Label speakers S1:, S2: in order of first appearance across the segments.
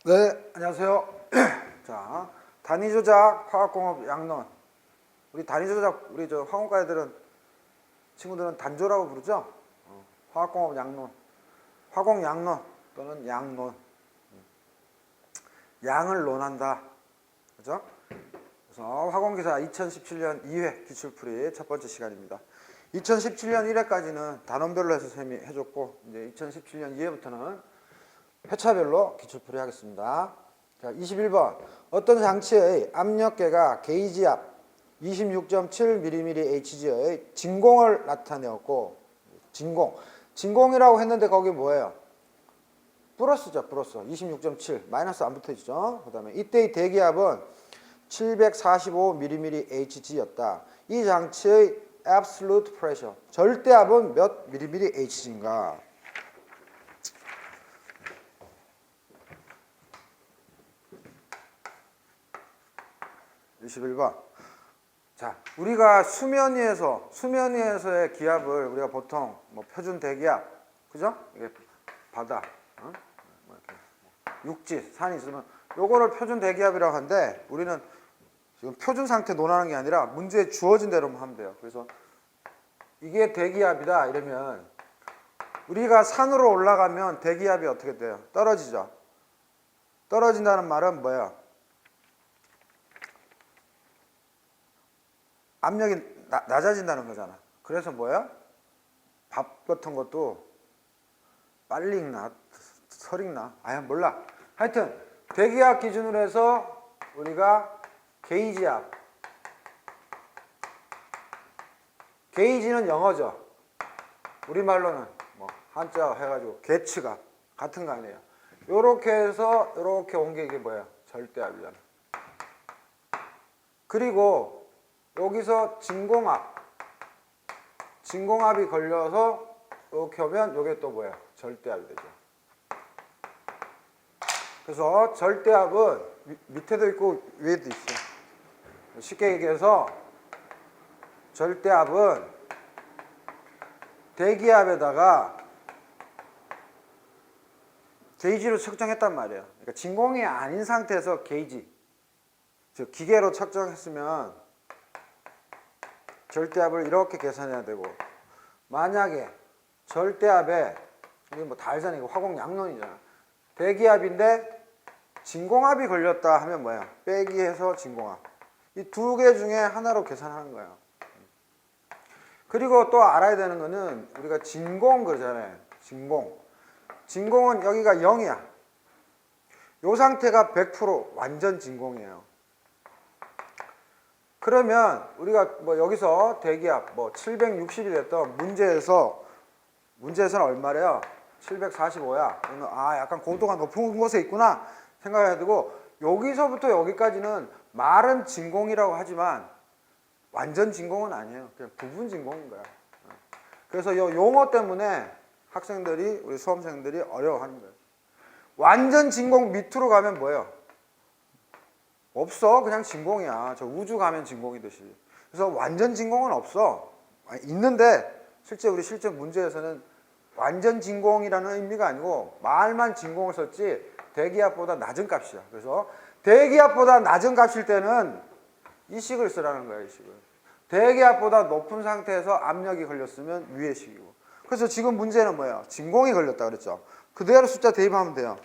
S1: 네, 안녕하세요. 자, 단위 조작 화학공업 양론. 우리 단위 조작 우리 저 화공과 애들은 친구들은 단조라고 부르죠. 화학공업 양론, 화공 양론 또는 양론. 양을 논한다. 그죠? 그래서 화공기사 2017년 2회 기출풀이 첫 번째 시간입니다. 2017년 1회까지는 단원별로 해서 쌤이 해줬고 이제 2017년 2회부터는 회차별로 기출풀이 하겠습니다. 자, 21번. 어떤 장치의 압력계가 게이지 앞 26.7mmHg의 진공을 나타내었고, 진공이라고 했는데 거기 뭐예요? 플러스죠, 플러스. 26.7 마이너스 안 붙어있죠. 그 다음에 이때의 대기압은 745mmHg였다. 이 장치의 absolute pressure, 절대압은 몇 mmHg인가? 21번. 자, 우리가 수면 위에서의 기압을 우리가 보통 뭐 표준 대기압, 그죠? 이게 바다, 뭐 이렇게 육지, 산이 있으면 요거를 표준 대기압이라고 하는데 우리는 지금 표준 상태 논하는 게 아니라 문제에 주어진 대로만 하면 돼요. 그래서 이게 대기압이다 이러면 우리가 산으로 올라가면 대기압이 어떻게 돼요? 떨어지죠. 떨어진다는 말은 뭐예요? 압력이 낮아진다는 거잖아. 그래서 뭐야? 밥 같은 것도 빨리 익나 덜 익나 아야 몰라. 하여튼 대기압 기준으로 해서 우리가 게이지압, 게이지는 영어죠. 우리말로는 뭐 한자 해가지고 계츠가 같은 거 아니에요. 요렇게 해서 요렇게 온 게 이게 뭐야? 절대압이잖아. 그리고 여기서 진공압이 걸려서 이렇게 오면 이게 또 뭐야? 절대압이 되죠. 그래서 절대압은 밑에도 있고 위에도 있어. 쉽게 얘기해서 절대압은 대기압에다가 게이지로 측정했단 말이에요. 그러니까 진공이 아닌 상태에서 게이지, 즉 기계로 측정했으면 절대압을 이렇게 계산해야 되고, 만약에 절대압에 이게 뭐 다 알잖아. 이거 화공 양론이잖아. 대기압인데 진공압이 걸렸다 하면 뭐야? 빼기 해서 진공압. 이 두 개 중에 하나로 계산하는 거예요. 그리고 또 알아야 되는 거는 우리가 진공 그러잖아요. 진공은 여기가 0이야. 요 상태가 100% 완전 진공이에요. 그러면 우리가 뭐 여기서 대기압 뭐 760이 됐던 문제에서는 얼마래요? 745야. 그러면 아 약간 고도가 높은 곳에 있구나 생각해야 되고, 여기서부터 여기까지는 말은 진공이라고 하지만 완전 진공은 아니에요. 그냥 부분 진공인 거야. 그래서 이 용어 때문에 학생들이, 우리 수험생들이 어려워하는 거예요. 완전 진공 밑으로 가면 뭐예요? 없어. 그냥 진공이야. 저 우주 가면 진공이듯이. 그래서 완전 진공은 없어. 있는데 실제 문제에서는 완전 진공이라는 의미가 아니고 말만 진공을 썼지 대기압보다 낮은 값이야. 그래서 대기압보다 낮은 값일 때는 이 식을 쓰라는 거야. 이 식을. 대기압보다 높은 상태에서 압력이 걸렸으면 위의 식이고. 그래서 지금 문제는 뭐예요? 진공이 걸렸다 그랬죠. 그대로 숫자 대입하면 돼요.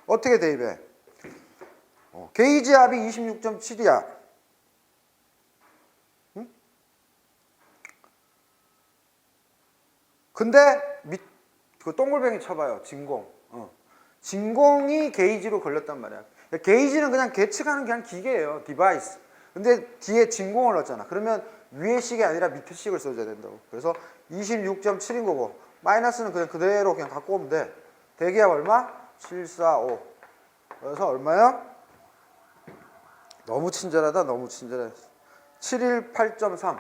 S1: 어떻게 대입해? 게이지 압이 26.7이야. 응? 근데 그 동글뱅이 쳐봐요. 진공이 게이지로 걸렸단 말이야. 게이지는 그냥 계측하는 그냥 기계예요. 디바이스. 근데 뒤에 진공을 넣었잖아. 그러면 위의 식이 아니라 밑에 식을 써줘야 된다고. 그래서 26.7인 거고, 마이너스는 그냥 그대로 그냥 갖고 오면 돼. 대기압 얼마? 745. 그래서 얼마야? 너무 친절하다. 너무 친절해. 718.3.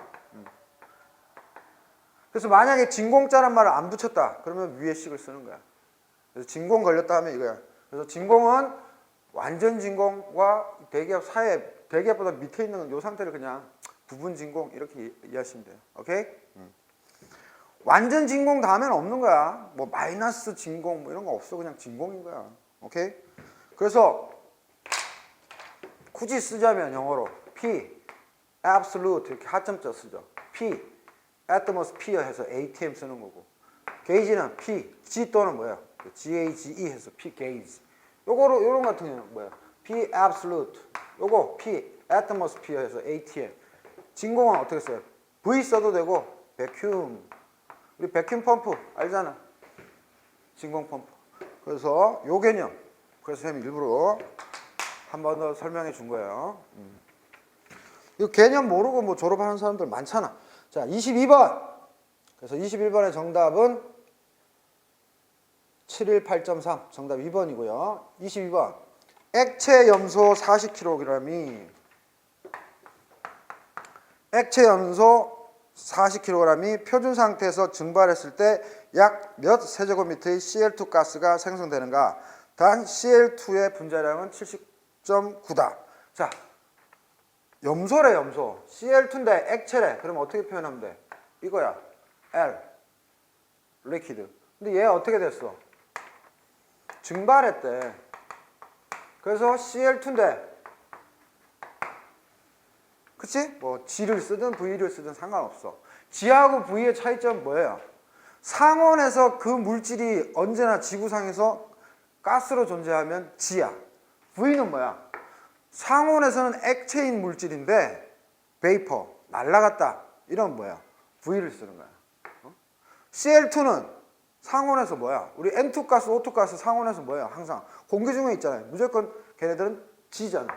S1: 그래서 만약에 진공자란 말을 안 붙였다 그러면 위에 식을 쓰는 거야. 그래서 진공 걸렸다 하면 이거야. 그래서 진공은 완전 진공과 대기압 사이에, 대기압보다 밑에 있는 이 상태를 그냥 부분 진공 이렇게 이해하시면 돼요. 오케이? 완전 진공 다음에는 없는 거야. 뭐 마이너스 진공 뭐 이런 거 없어. 그냥 진공인 거야. 오케이? 그래서 굳이 쓰자면 영어로 P absolute 이렇게 하점자 쓰죠. P atmosphere 해서 ATM 쓰는 거고, 게이지는 P G 또는 뭐야? GAGE 해서 P gauge. 요거로 요런 같은 경우는 뭐야? P absolute. 요거 P atmosphere 해서 ATM. 진공은 어떻게 써요? V 써도 되고 vacuum. 우리 vacuum 펌프 알잖아. 진공 펌프. 그래서 요 개념. 그래서 선생님이 일부러 한 번 더 설명해 준 거예요. 이 개념 모르고 뭐 졸업하는 사람들 많잖아. 자, 22번. 그래서 21번의 정답은 718.3. 정답 2번이고요. 22번. 액체 염소 40kg이 표준 상태에서 증발했을 때 약 몇 세제곱미터의 Cl2 가스가 생성되는가? 단 Cl2의 분자량은 70.9다. 자, 염소래 염소. Cl2인데 액체래. 그럼 어떻게 표현하면 돼? 이거야. L. 리퀴드. 근데 얘 어떻게 됐어? 증발했대. 그래서 Cl2인데 그치? 뭐 G를 쓰든 V를 쓰든 상관없어. G하고 V의 차이점은 뭐예요? 상온에서 그 물질이 언제나 지구상에서 가스로 존재하면 G야. V는 뭐야? 상온에서는 액체인 물질인데 베이퍼, 날아갔다. 이런 뭐야? V를 쓰는 거야. Cl2는 상온에서 뭐야? 우리 N2 가스, O2 가스 상온에서 뭐야? 항상 공기 중에 있잖아요. 무조건 걔네들은 G잖아.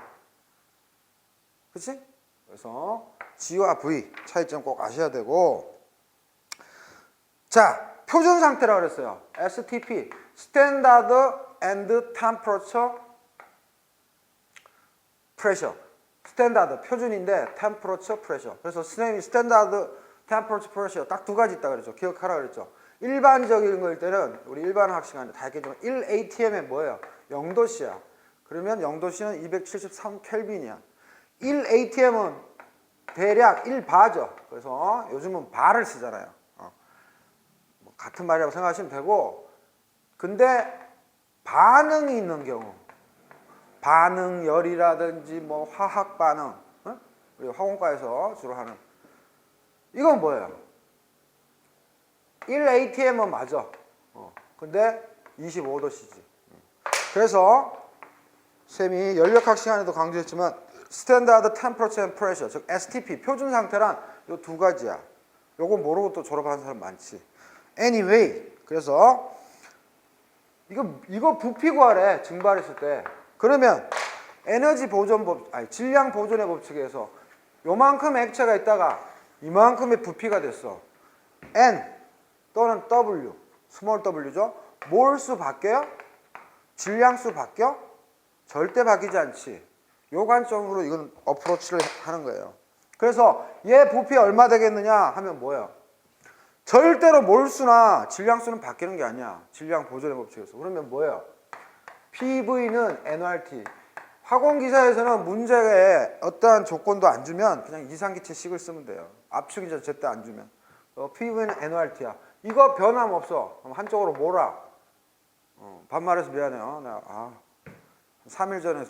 S1: 그치? 그래서 G와 V 차이점 꼭 아셔야 되고, 자, 표준 상태라고 그랬어요. STP, Standard and Temperature Pressure. 스탠다드, 표준인데 Temperature Pressure. 그래서 선생님이 Standard Temperature Pressure 딱 두 가지 있다 그랬죠. 기억하라 그랬죠. 일반적인 거일 때는 우리 일반 학시간에 다 했겠지만 1ATM에 뭐예요? 0도씨야. 그러면 0도씨는 273켈빈이야. 1ATM은 대략 1바죠. 그래서 요즘은 바를 쓰잖아요. 뭐 같은 말이라고 생각하시면 되고, 근데 반응이 있는 경우, 반응열이라든지 뭐 화학 반응, 우리 화공과에서 주로 하는 이건 뭐예요? 1ATM은 맞아. 근데 25도씨지. 그래서 쌤이 연력학 시간에도 강조했지만 스탠다드 템퍼러처 앤 프레셔, 즉 STP, 표준 상태란 요 두 가지야. 요거 모르고 또 졸업하는 사람 많지. Anyway, 그래서 이거 부피 구하래. 증발했을 때. 그러면 에너지 보존 법, 아니 질량 보존의 법칙에 의해서 요만큼 액체가 있다가 이만큼의 부피가 됐어. N 또는 W, 스몰 W죠. 몰수 바뀌어요? 질량수 바뀌어? 절대 바뀌지 않지. 요 관점으로 이건 어프로치를 하는 거예요. 그래서 얘 부피 얼마 되겠느냐 하면 뭐예요? 절대로 몰수나 질량수는 바뀌는 게 아니야. 질량 보존의 법칙에서. 그러면 뭐예요? PV는 nRT. 화공기사에서는 문제에 어떠한 조건도 안 주면 그냥 이상기체식을 쓰면 돼요. 압축이자 제때 안 주면. PV는 nRT야. 이거 변함없어. 그럼 한쪽으로 몰아. 반말해서 미안해요. 3일 전에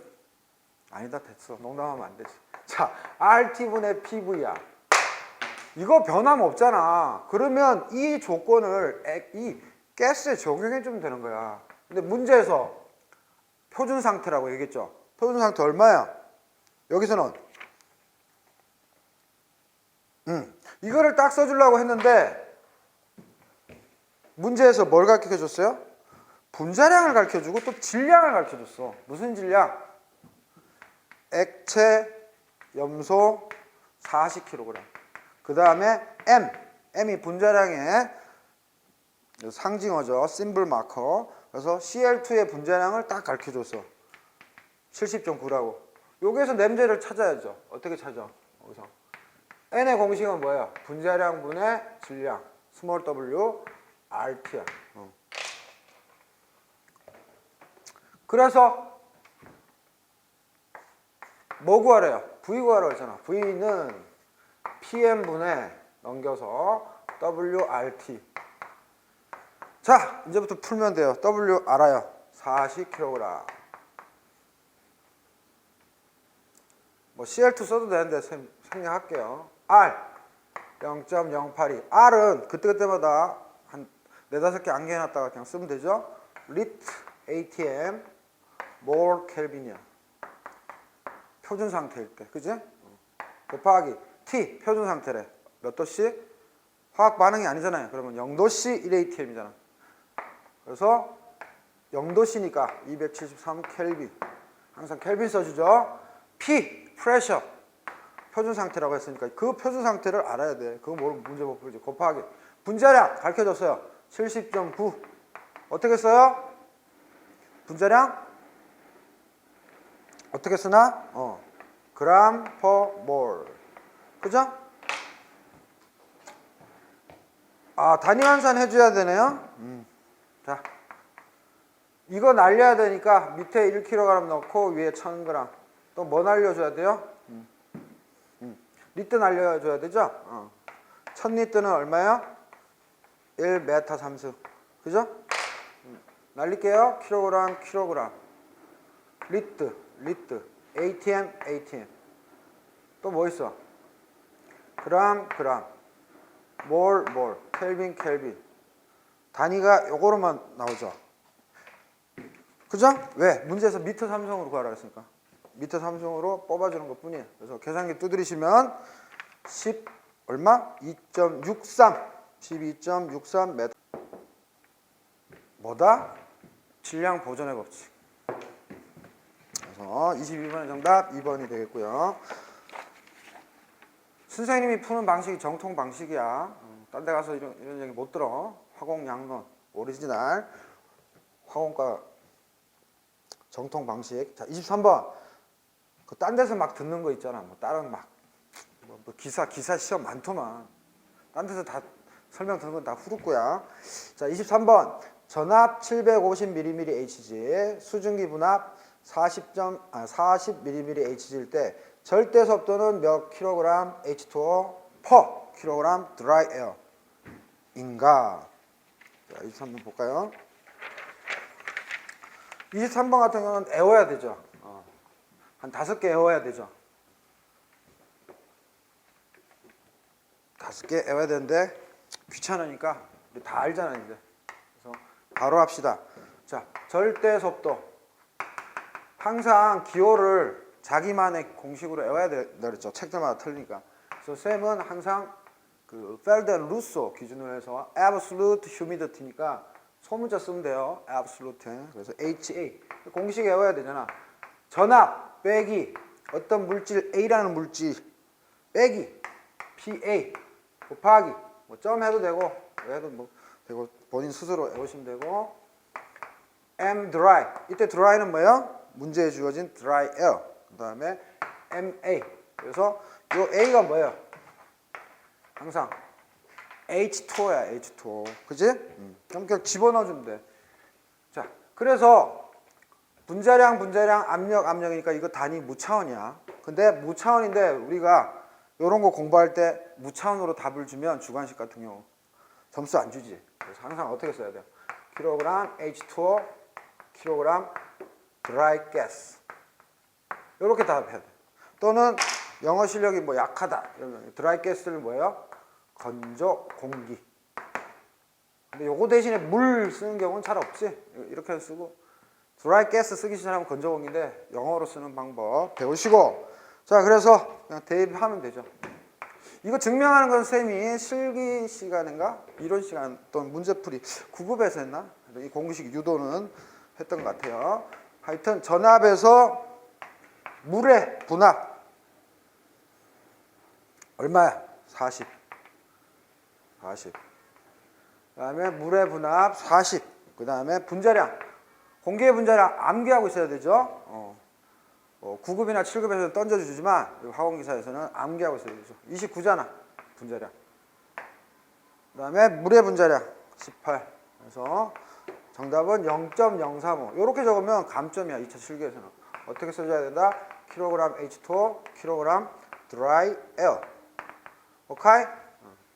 S1: 아니다 됐어. 농담하면 안 되지. 자, RT분의 PV야. 이거 변함없잖아. 그러면 이 조건을 이 가스에 적용해 주면 되는 거야. 근데 문제에서 표준 상태라고 얘기했죠. 표준 상태 얼마야? 여기서는 이거를 딱 써주려고 했는데 문제에서 뭘 가르쳐 줬어요? 분자량을 가르쳐 주고 또 질량을 가르쳐 줬어. 무슨 질량? 액체 염소 40kg. 그 다음에 M이 분자량의 상징어죠. 심볼 마커. 그래서 Cl2의 분자량을 딱 가르쳐 줬어. 70.9라고. 여기에서 냄새를 찾아야죠. 어떻게 찾아? 여기서 N의 공식은 뭐예요? 분자량분의 질량 스몰 w RT야. 그래서 뭐 구하래요? V 구하라고 했잖아. V는 PM분에 넘겨서 WRT. 자, 이제부터 풀면 돼요. W 알아요. 40kg. 뭐 CL2 써도 되는데 생략할게요. R 0.082. R은 그때그때마다 한 4-5개 암기해놨다가 그냥 쓰면 되죠. lit atm 몰 켈빈이야. 표준 상태일 때, 그지? 곱하기 T 표준 상태래. 몇 도씨? 화학 반응이 아니잖아요. 그러면 0도씨 1atm이잖아. 그래서 0도씨니까 273 켈빈. 항상 켈빈 써주죠. P 프레셔 표준 상태라고 했으니까 그 표준 상태를 알아야 돼. 그거 모르면 문제 못 풀지. 곱하기 분자량 가르쳐줬어요. 70.9. 어떻게 써요? 분자량 어떻게 쓰나? 그램 퍼 몰. 그죠? 아, 단위 환산 해줘야 되네요. 자, 이거 날려야 되니까 밑에 1kg 넣고 위에 1000g. 또 뭐 날려줘야 돼요? 리트 날려줘야 되죠? 1000리트는 얼마야? 1메타 함수. 그죠? 날릴게요. 킬로그램. 리트. ATM. 또 뭐 있어? 그램. 몰. 켈빈. 단위가 요거로만 나오죠. 그죠? 왜? 문제에서 미터 삼성으로 구하라 했으니까. 미터 삼성으로 뽑아주는 것 뿐이에요. 그래서 계산기 두드리시면 10 얼마? 2.63 12.63 메타. 뭐다? 질량 보존의 법칙. 그래서 22번의 정답 2번이 되겠고요. 선생님이 푸는 방식이 정통 방식이야. 딴 데 가서 이런 얘기 못 들어. 화공양론 오리지널 화공과 정통 방식. 자, 23번. 그 딴 데서 막 듣는 거 있잖아. 뭐 다른 뭐 기사 시험 많더만. 딴 데서 다 설명 듣는 건 다 후루꾸야. 자, 23번. 전압 750mm Hg, 수증기 분압 40mm Hg일 때 절대 속도는 몇 킬로그램 H2O per 킬로그램 드라이 에어인가? 자, 23번 볼까요? 23번 같은 경우는 애워야 되죠. 한 5개 애워야 되죠. 5개 애워야 되는데 귀찮으니까 다 알잖아 이제. 그래서 바로 합시다. 자, 절대 속도. 항상 기호를 자기만의 공식으로 애워야 된다 그랬죠. 책들마다 틀리니까. 그래서 쌤은 항상 그 펠덴 루소 기준으로 해서 absolute humidity니까 소문자 쓰면 돼요. absolute. 그래서 HA. 공식 외워야 되잖아. 전압 빼기 어떤 물질 A라는 물질 빼기 PA 곱하기 뭐 점 해도 되고 해도 뭐 되고 본인 스스로 외우시면 되고 M dry. 이때 dry는 뭐예요? 문제에 주어진 dry air. 그다음에 MA. 그래서 요 A가 뭐예요? 항상 H2O야, H2O. 그지? 그냥 집어넣어 주면 돼. 자, 그래서 분자량, 압력이니까 이거 단위 무차원이야. 근데 무차원인데 우리가 이런 거 공부할 때 무차원으로 답을 주면 주관식 같은 경우 점수 안 주지. 그래서 항상 어떻게 써야 돼요? 킬로그램 H2O, 킬로그램 dry gas. 이렇게 답해야 돼. 또는 영어 실력이 뭐 약하다. 이러면 dry gas를 뭐예요? 건조 공기. 근데 요거 대신에 물 쓰는 경우는 잘 없지. 이렇게 쓰고 드라이 가스 쓰기 시작하면 건조 공기인데 영어로 쓰는 방법 배우시고. 자, 그래서 그냥 대입하면 되죠. 이거 증명하는 건 쌤이 실기 시간인가 이론 시간 또는 문제풀이 9급에서 했나? 이 공식 유도는 했던 것 같아요. 하여튼 전압에서 물의 분압 얼마야? 40. 그 다음에 물의 분압 40. 그 다음에 분자량. 공기의 분자량 암기하고 있어야 되죠. 9급이나 7급에서는 던져주지만 화공기사에서는 암기하고 있어야 되죠. 29잖아. 분자량. 그 다음에 물의 분자량 18. 그래서 정답은 0.035. 이렇게 적으면 감점이야. 2차 실기에서는. 어떻게 써줘야 된다? 킬로그램 H2O, 킬로그램 dry air. 오케이?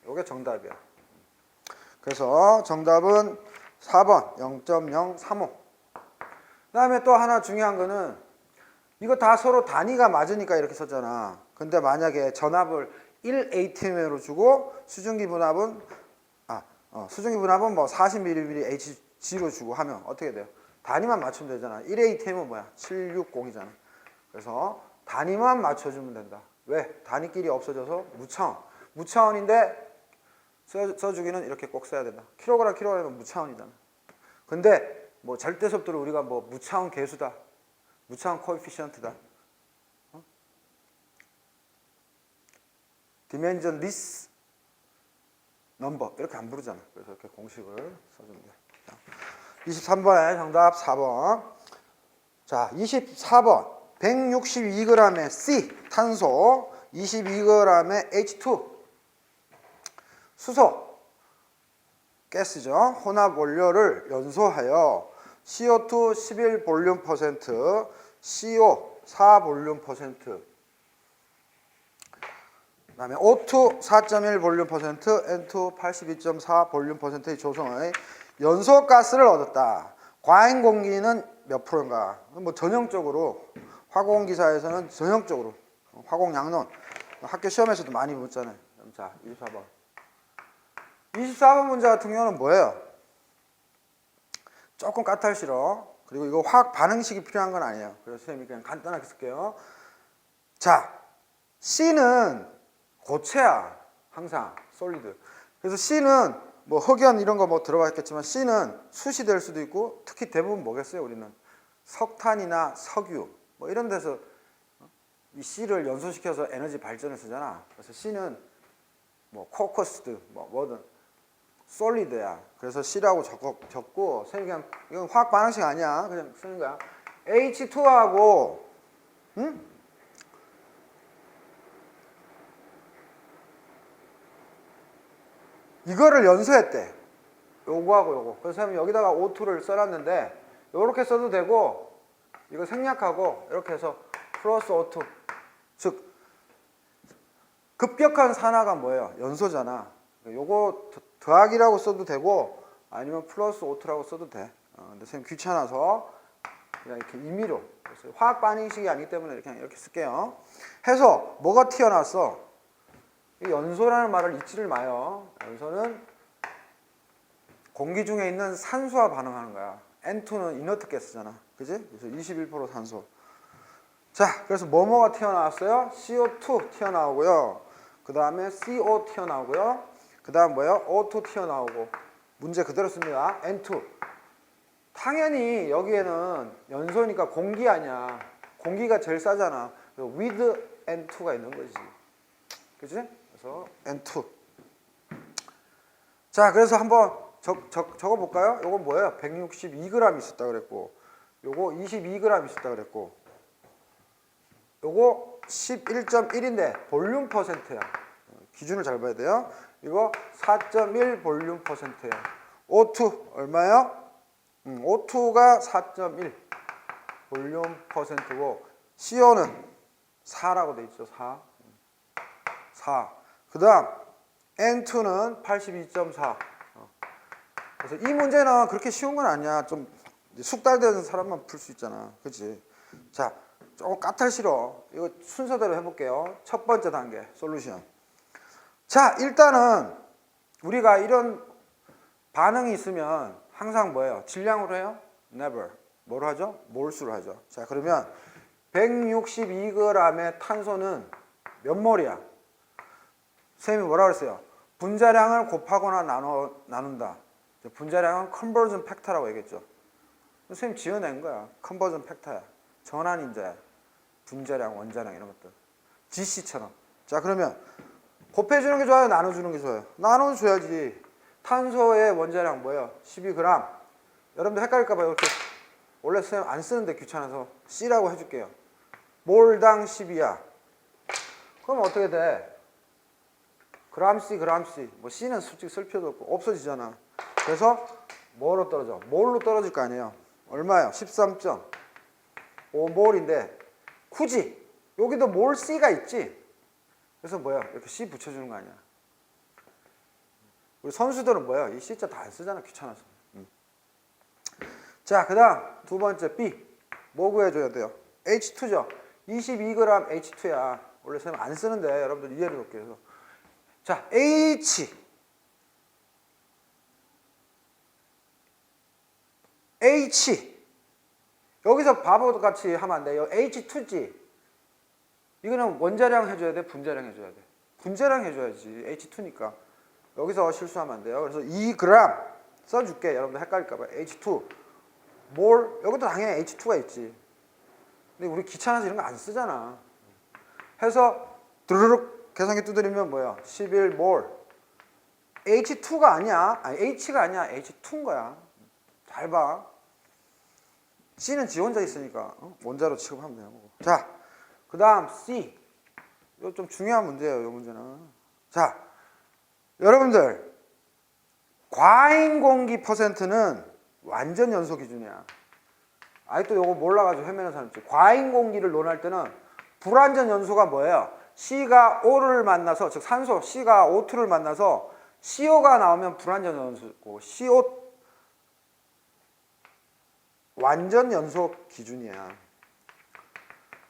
S1: 이게 정답이야. 그래서 정답은 4번 0.035. 그 다음에 또 하나 중요한 거는 이거 다 서로 단위가 맞으니까 이렇게 썼잖아. 근데 만약에 전압을 1atm으로 주고 수증기 분압은 뭐 40ml HG로 주고 하면 어떻게 돼요? 단위만 맞추면 되잖아. 1atm은 뭐야? 760이잖아. 그래서 단위만 맞춰주면 된다. 왜? 단위끼리 없어져서 무차원. 무차원인데 써주기는 이렇게 꼭 써야 된다. 킬로그램은 무차원이잖아. 근데 뭐 절대속도를 우리가 뭐 무차원 계수다, 무차원 코에피션트다, dimensionless number 이렇게 안 부르잖아. 그래서 이렇게 공식을 써주면 돼. 23번에 정답 4번. 자, 24번 162g의 C 탄소, 22g의 H2 수소 가스죠. 혼합 원료를 연소하여 CO2 11 볼륨 퍼센트, CO 4 볼륨 퍼센트, 그다음에 O2 4.1 볼륨 퍼센트, N2 82.4 볼륨 퍼센트의 조성의 연소 가스를 얻었다. 과잉 공기는 몇 프로인가? 뭐 전형적으로 화공기사에서는 전형적으로 화공 양론 학교 시험에서도 많이 묻잖아요. 자, 24번. 24번 문제 같은 경우는 뭐예요? 조금 까탈스러워. 그리고 이거 화학 반응식이 필요한 건 아니에요. 그래서 선생님이 그냥 간단하게 쓸게요. 자, C는 고체야. 항상 솔리드. 그래서 C는 뭐 흑연 이런 거 뭐 들어가 있겠지만 C는 숯이 될 수도 있고, 특히 대부분 뭐겠어요? 우리는 석탄이나 석유 뭐 이런 데서 이 C를 연소시켜서 에너지 발전을 쓰잖아. 그래서 C는 뭐 코커스드 뭐 뭐든 솔리드야. 그래서 C라고 적고 선생님 그냥 이건 화학 반응식 아니야. 그냥 쓰는 거야. H2하고 이거를 연소했대. 요거하고 요거. 그래서 선생님 여기다가 O2를 써놨는데 요렇게 써도 되고, 이거 생략하고 이렇게 해서 플러스 O2. 즉 급격한 산화가 뭐예요? 연소잖아. 요거 더하기라고 써도 되고 아니면 플러스 O2라고 써도 돼. 근데 선생님 귀찮아서 그냥 이렇게 임의로. 그래서 화학 반응식이 아니기 때문에 그냥 이렇게 쓸게요. 해서 뭐가 튀어나왔어? 이 연소라는 말을 잊지를 마요. 연소는 공기 중에 있는 산소와 반응하는 거야. N2는 이너트 가스잖아. 그지? 그래서 21% 산소. 자, 그래서 뭐뭐가 튀어나왔어요? CO2 튀어나오고요. 그 다음에 CO 튀어나오고요. 그 다음 뭐예요? O2 튀어나오고. 문제 그대로 씁니다. N2. 당연히 여기에는 연소니까 공기 아니야. 공기가 제일 싸잖아. with N2가 있는 거지. 그치? 그래서 N2. 자, 그래서 한번 적어볼까요? 요건 뭐예요? 162g 있었다 그랬고, 요거 22g 있었다 그랬고, 요거 11.1인데 볼륨 퍼센트야. 기준을 잘 봐야 돼요. 이거 4.1 볼륨 퍼센트야. O2 얼마요? O2가 4.1 볼륨 퍼센트고, CO는 4라고 돼 있죠. 4. 그 다음 N2는 82.4. 그래서 이 문제는 그렇게 쉬운 건 아니야. 좀 숙달된 사람만 풀 수 있잖아. 그치? 자, 조금 까탈스러워. 이거 순서대로 해볼게요. 첫 번째 단계 솔루션. 자, 일단은 우리가 이런 반응이 있으면 항상 뭐예요? 질량으로 해요? Never. 뭐로 하죠? 몰수로 하죠. 자, 그러면 162g의 탄소는 몇 몰이야? 선생님이 뭐라 그랬어요? 분자량을 곱하거나 나눈다. 분자량은 컨버전 팩터라고 얘기했죠. 선생님 지어낸 거야. 컨버전 팩터야. 전환인자야. 분자량, 원자량 이런 것들. GC처럼. 자, 그러면 곱해주는 게 좋아요? 나눠주는 게 좋아요? 나눠줘야지. 탄소의 원자량 뭐예요? 12g. 여러분들 헷갈릴까봐 이렇게 원래 선생님 안 쓰는데 귀찮아서 C라고 해줄게요. 몰당 10이야. 그럼 어떻게 돼? 그램C, 그램C. 뭐 C는 솔직히 쓸 필요도 없고 없어지잖아. 그래서 뭐로 떨어져? 몰로 떨어질 거 아니에요. 얼마예요? 13.5몰인데 굳이 여기도 몰 C가 있지. 그래서 뭐야? 이렇게 C 붙여주는 거 아니야. 우리 선수들은 뭐야? 이 C자 다 안 쓰잖아. 귀찮아서. 자, 그 다음 두 번째 B. 뭐 구해줘야 돼요? H2죠. 22g H2야. 원래 선생님 안 쓰는데 여러분들 이해를 돕기 위해서. 자, H 여기서 바보같이 하면 안 돼요. H2지. 이거는 원자량 해줘야 돼, 분자량 해줘야 돼. 분자량 해줘야지. H2니까. 여기서 실수하면 안 돼요. 그래서 2g 써줄게. 여러분들 헷갈릴까봐. H2 몰 여기도 당연히 H2가 있지. 근데 우리 귀찮아서 이런 거 안 쓰잖아. 해서 드르륵 계산기 두드리면 뭐야? 11몰. H2가 아니야. 아니 H가 아니야. H2인 거야. 잘 봐. C는 지 혼자 있으니까 원자로 취급하면 되는 거고. 자, 그 다음 C. 이거 좀 중요한 문제예요. 이 문제는. 자, 여러분들 과잉 공기 %는 완전 연소 기준이야. 아직도 이거 몰라가지고 헤매는 사람 있지. 과잉 공기를 논할 때는 불완전 연소가 뭐예요? C가 O를 만나서, 즉 산소 C가 O2를 만나서 CO가 나오면 불완전 연소고, CO 완전 연소 기준이야.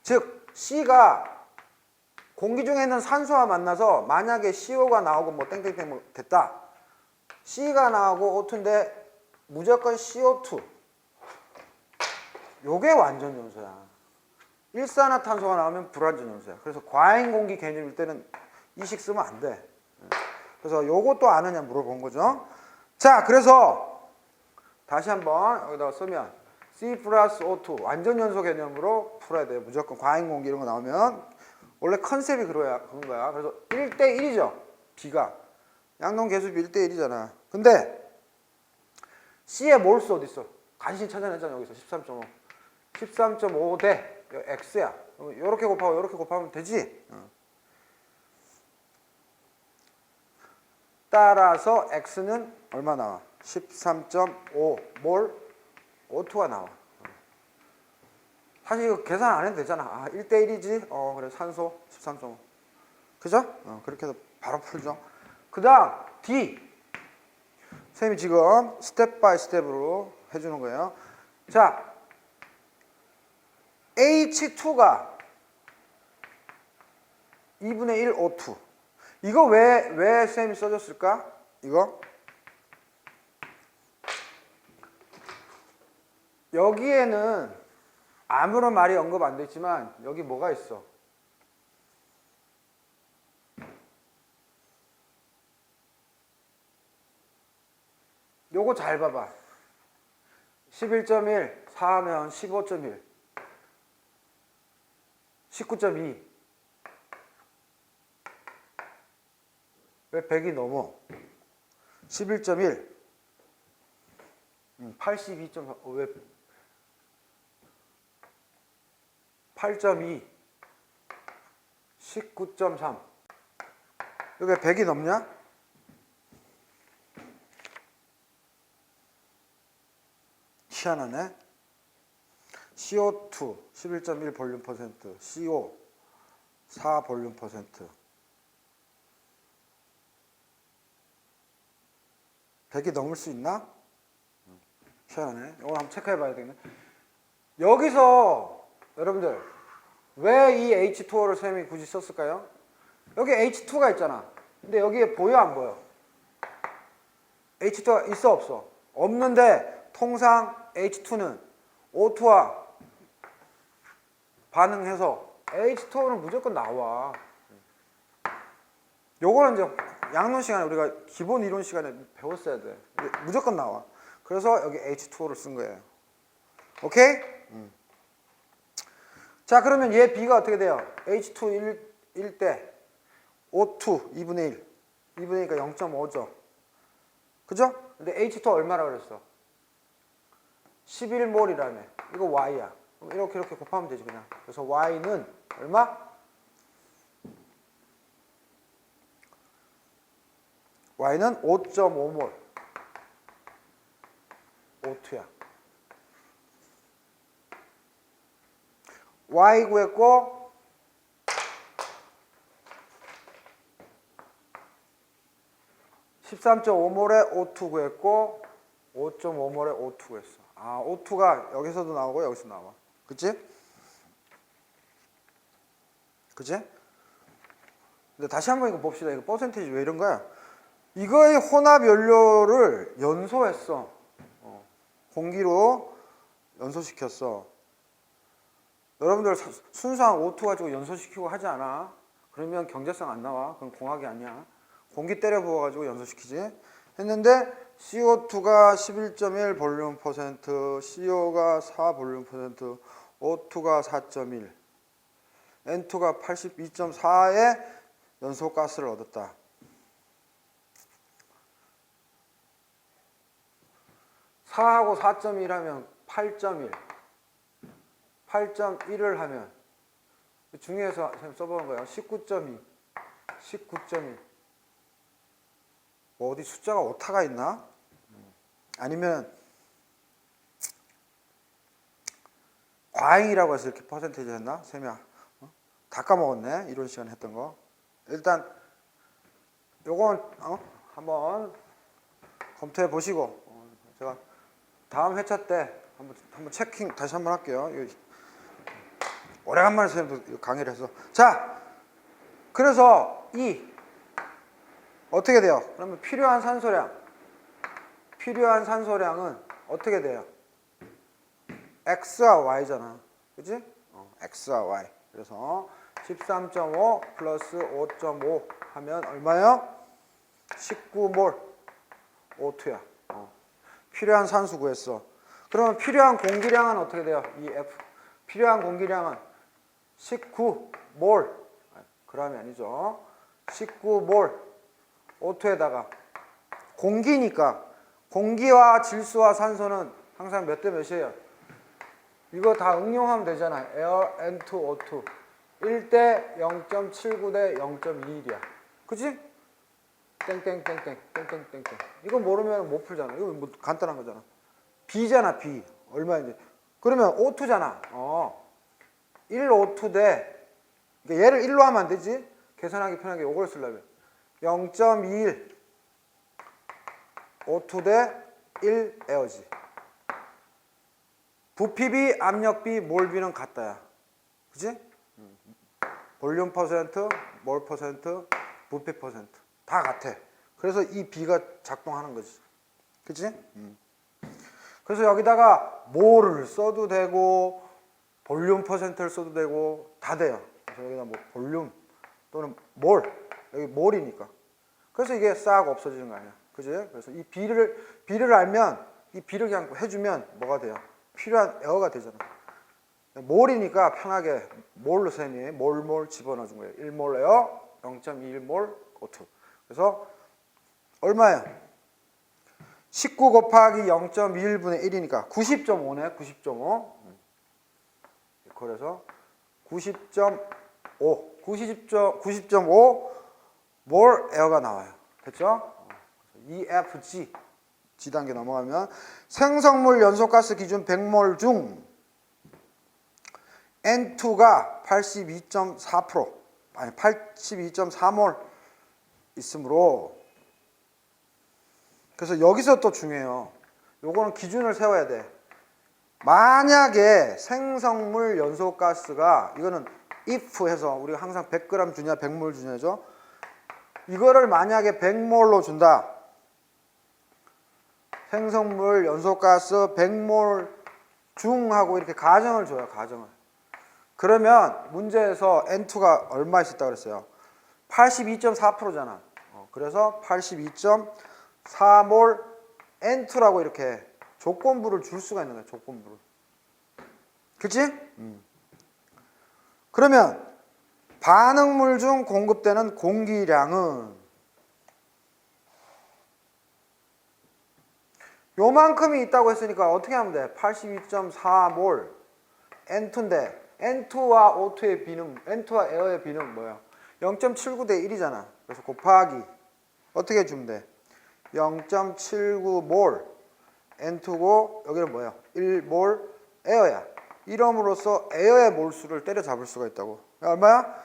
S1: 즉 C가 공기 중에 있는 산소와 만나서 만약에 CO가 나오고 뭐 땡땡땡 뭐 됐다. C가 나오고 O2인데 무조건 CO2. 요게 완전 연소야. 일산화탄소가 나오면 불완전 연소야. 그래서 과잉 공기 개념일 때는 이식 쓰면 안 돼. 그래서 요것도 아느냐 물어본 거죠. 자, 그래서 다시 한번 여기다가 쓰면 C 플러스 O2 완전 연소 개념으로 풀어야 돼요. 무조건 과잉 공기 이런 거 나오면. 원래 컨셉이 그런 거야. 그래서 1대1이죠. B가. 양동 계수비 1대1이잖아. 근데 C의 몰수 어디 있어? 간신히 찾아냈잖아. 여기서 13.5. 13.5 대 X야. 이렇게 곱하고 이렇게 곱하면 되지. 따라서 X는 얼마 나와? 13.5 몰 O2가 나와. 사실 이거 계산 안 해도 되잖아. 아, 1대1이지? 그래, 산소 13.5. 그죠? 그렇게 해서 바로 풀죠. 그 다음, D. 선생님이 지금 스텝 바이 스텝으로 해주는 거예요. 자, H2가 2분의 1 O2. 이거 왜 선생님이 써줬을까? 이거? 여기에는 아무런 말이 언급 안 돼 있지만 여기 뭐가 있어? 요거 잘 봐봐. 11.1 4하면 15.1 19.2 왜 100이 넘어? 11.1 82.4 왜 8.2 19.3 왜 100이 넘냐? 희한하네. CO2 11.1 볼륨 퍼센트, CO 4 볼륨 퍼센트. 100이 넘을 수 있나? 희한하네. 이거 한번 체크해 봐야 되겠네. 여기서 여러분들 왜 이 H2O를 선생님이 굳이 썼을까요? 여기 H2가 있잖아. 근데 여기에 보여 안 보여? H2가 있어 없어? 없는데 통상 H2는 O2와 반응해서 H2O는 무조건 나와. 요거는 이제 양론 시간에 우리가 기본 이론 시간에 배웠어야 돼. 근데 무조건 나와. 그래서 여기 H2O를 쓴 거예요. 오케이? 자, 그러면 얘 B가 어떻게 돼요? H2 1대 O2 2분의 1. 2분의 1이니까 0.5죠. 그죠? 근데 H2 얼마라 그랬어? 11몰이라며. 이거 Y야. 그럼 이렇게 곱하면 되지 그냥. 그래서 Y는 얼마? Y는 5.5몰. O2야. Y 구했고 13.5몰에 O2 구했고 5.5몰에 O2 구했어. 아, O2가 여기서도 나오고 여기서 나와. 그치? 그지? 근데 다시 한번 이거 봅시다. 이거 퍼센테이지 왜 이런 거야? 이거의 혼합 연료를 연소했어. 공기로 연소시켰어. 여러분들 순수한 O2 가지고 연소시키고 하지 않아? 그러면 경제성 안 나와. 그럼 공학이 아니야. 공기 때려 부어가지고 연소시키지. 했는데 CO2가 11.1 볼륨 퍼센트, CO가 4 볼륨 퍼센트, O2가 4.1, N2가 82.4의 연소가스를 얻었다. 4하고 4.1 하면 8.1, 8.1을 하면 중에서 써보는 거예요. 19.2, 19.1. 뭐 어디 숫자가 오타가 있나? 아니면 과잉이라고 해서 이렇게 퍼센테이지 했나? 셈이야. 다 까먹었네. 이런 시간 했던 거. 일단 요건 한번 검토해 보시고 제가 다음 회차 때 한번 체킹 다시 한번 할게요. 오래간만에 선생님도 강의를 해서. 자, 그래서 어떻게 돼요? 그러면 필요한 산소량은 어떻게 돼요? X와 Y잖아. 그치? X와 Y. 그래서 13.5 플러스 5.5 하면 얼마요? 19몰 O2야. 필요한 산소 구했어. 그러면 필요한 공기량은 어떻게 돼요? 이 F. 필요한 공기량은 19몰. g이 아니죠. 19몰 O2에다가 공기니까 공기와 질소와 산소는 항상 몇 대 몇이에요? 이거 다 응용하면 되잖아. Air, N2, O2 1대 0.79 대 0.21이야. 그치? 땡땡땡땡 땡땡땡땡. 이거 모르면 못 풀잖아. 이거 뭐 간단한 거잖아. B잖아. B 얼마인지. 그러면 O2잖아. 1O2 대 그러니까 얘를 1로 하면 안 되지. 계산하기 편하게 이걸 쓰려면 0.21 O2 대 1 에어지. 부피비, 압력비, 몰비는 같다야. 그치? 볼륨 퍼센트, 몰 퍼센트, 부피 퍼센트 다 같아. 그래서 이 B가 작동하는 거지. 그치? 그래서 여기다가 몰을 써도 되고 볼륨 퍼센트를 써도 되고 다 돼요. 그래서 여기다 뭐 볼륨 또는 몰, 여기 몰이니까. 그래서 이게 싹 없어지는 거 아니야. 그지? 그래서 이 B를 알면 이 B를 그냥 해주면 뭐가 돼요? 필요한 에어가 되잖아. 몰이니까 편하게 몰로 셈이 몰 집어넣어 준 거예요. 1몰 에어, 0.21몰 O2. 그래서 얼마예요? 19 곱하기 0.21분의 1이니까 90.5네. 90.5. 그래서 90.5 몰 에어가 나와요. 됐죠? EFG G단계 넘어가면 생성물 연소가스 기준 100몰 중 N2가 82.4% 아니 82.4몰 있으므로 그래서 여기서 또 중요해요. 요거는 기준을 세워야 돼. 만약에 생성물 연소가스가 이거는 if 해서 우리가 항상 100g 주냐 100몰 주냐죠. 이거를 만약에 100몰로 준다. 생성물 연소가스 100몰 중하고 이렇게 가정을 줘요. 가정을. 그러면 문제에서 N2가 얼마 있었다 그랬어요? 82.4%잖아. 그래서 82.4몰 N2라고 이렇게 조건부를 줄 수가 있는 거야. 조건부를. 그치? 그러면 반응물 중 공급되는 공기량은 요만큼이 있다고 했으니까 어떻게 하면 돼? 82.4몰 N2인데 N2와 O2의 비는 N2와 에어의 비는 뭐야? 0.79 대 1이잖아. 그래서 곱하기 어떻게 해주면 돼? 0.79몰 N2고 여기는 뭐야? 1몰 에어야. 이럼으로써 에어의 몰수를 때려잡을 수가 있다고. 얼마야?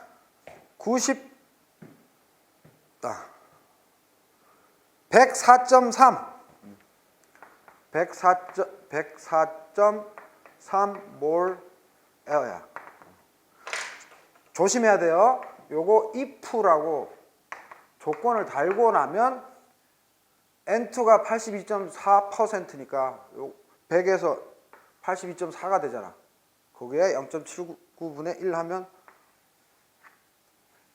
S1: 104.3 104.3몰 에어야. 조심해야 돼요. 요거 if라고 조건을 달고 나면 N2가 82.4%니까 100에서 82.4가 되잖아. 거기에 0.79분의 1 하면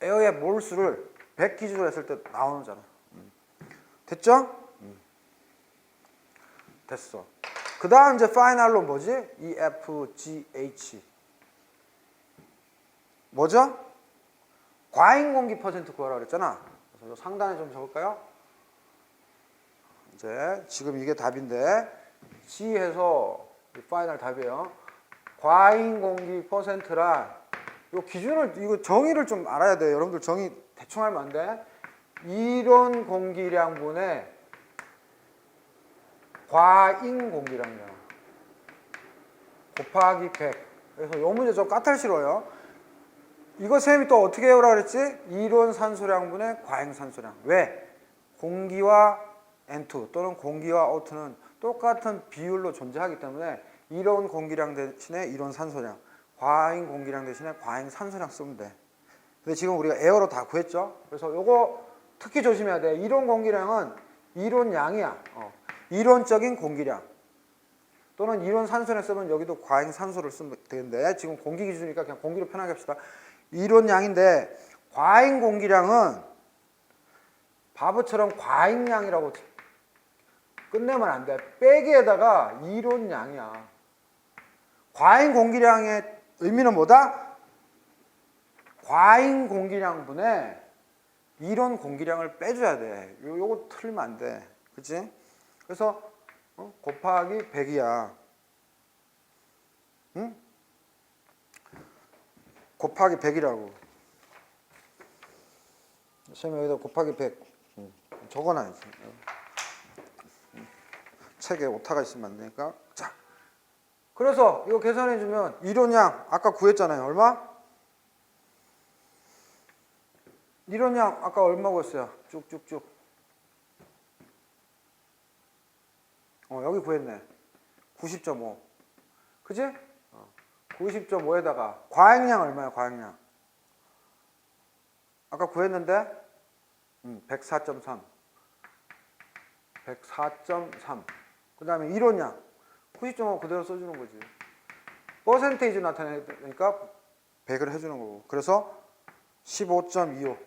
S1: 에어의 몰수를 100 기준으로 했을 때 나오잖아. 됐죠? 됐어. 그 다음 이제 파이널로 뭐지? EFGH. 뭐죠? 과잉 공기 퍼센트 구하라 그랬잖아. 그래서 상단에 좀 적을까요? 이제 지금 이게 답인데 G해서 파이널 답이에요. 과잉 공기 퍼센트란 요 기준을 이거 정의를 좀 알아야 돼요. 여러분들 정의 대충 하면 안 돼. 이론 공기량분의 과잉 공기량량 곱하기 100. 그래서 요 문제 좀 까탈스러워요. 이거 쌤이 또 어떻게 해오라 그랬지? 이론 산소량분의 과잉 산소량. 왜? 공기와 N2 또는 공기와 O2는 똑같은 비율로 존재하기 때문에 이론 공기량 대신에 이론 산소량, 과잉 공기량 대신에 과잉 산소량 쓰면 돼. 근데 지금 우리가 에어로 다 구했죠? 그래서 요거 특히 조심해야 돼. 이론 공기량은 이론량이야. 이론적인 공기량. 또는 이론 산소량 쓰면 여기도 과잉 산소를 쓰면 되는데 지금 공기 기준이니까 그냥 공기로 편하게 합시다. 이론량인데 과잉 공기량은 바보처럼 과잉량이라고 끝내면 안 돼. 빼기에다가 이론량이야. 과잉 공기량의 의미는 뭐다? 과잉 공기량분의 이론 공기량을 빼줘야 돼. 요거 틀리면 안 돼. 그치? 그래서 곱하기 100이야. 응? 곱하기 100이라고. 선생님 여기다 곱하기 100 적어놔야지. 책에 오타가 있으면 안 되니까. 자, 그래서 이거 계산해주면 이론량 아까 구했잖아요. 얼마? 이론량 아까 얼마 구했어요? 쭉쭉쭉. 여기 구했네. 90.5. 그지? 90.5에다가 과잉량 얼마야? 과잉량. 아까 구했는데 104.3. 104.3. 그 다음에 이론량 90.5 그대로 써주는 거지. 퍼센테이지 나타내니까 100을 해주는 거고. 그래서 15.25.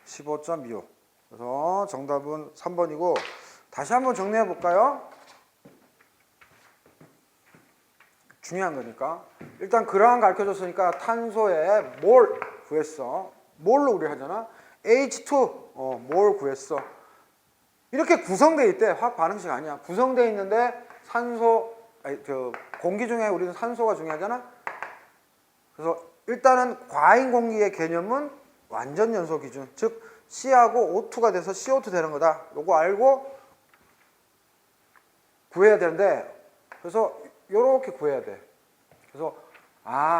S1: 15.25. 그래서 정답은 3번이고 다시 한번 정리해 볼까요? 중요한 거니까. 일단 그라운 가르쳐줬으니까 탄소의 몰 구했어. 몰로 우리 하잖아. H2 몰 구했어. 이렇게 구성되어 있대. 화학 반응식 아니야. 구성되어 있는데 공기 중에 우리는 산소가 중요하잖아. 그래서 일단은 과잉 공기의 개념은 완전 연소 기준. 즉 C하고 O2가 돼서 CO2 되는 거다. 요거 알고 구해야 되는데 그래서 요렇게 구해야 돼. 그래서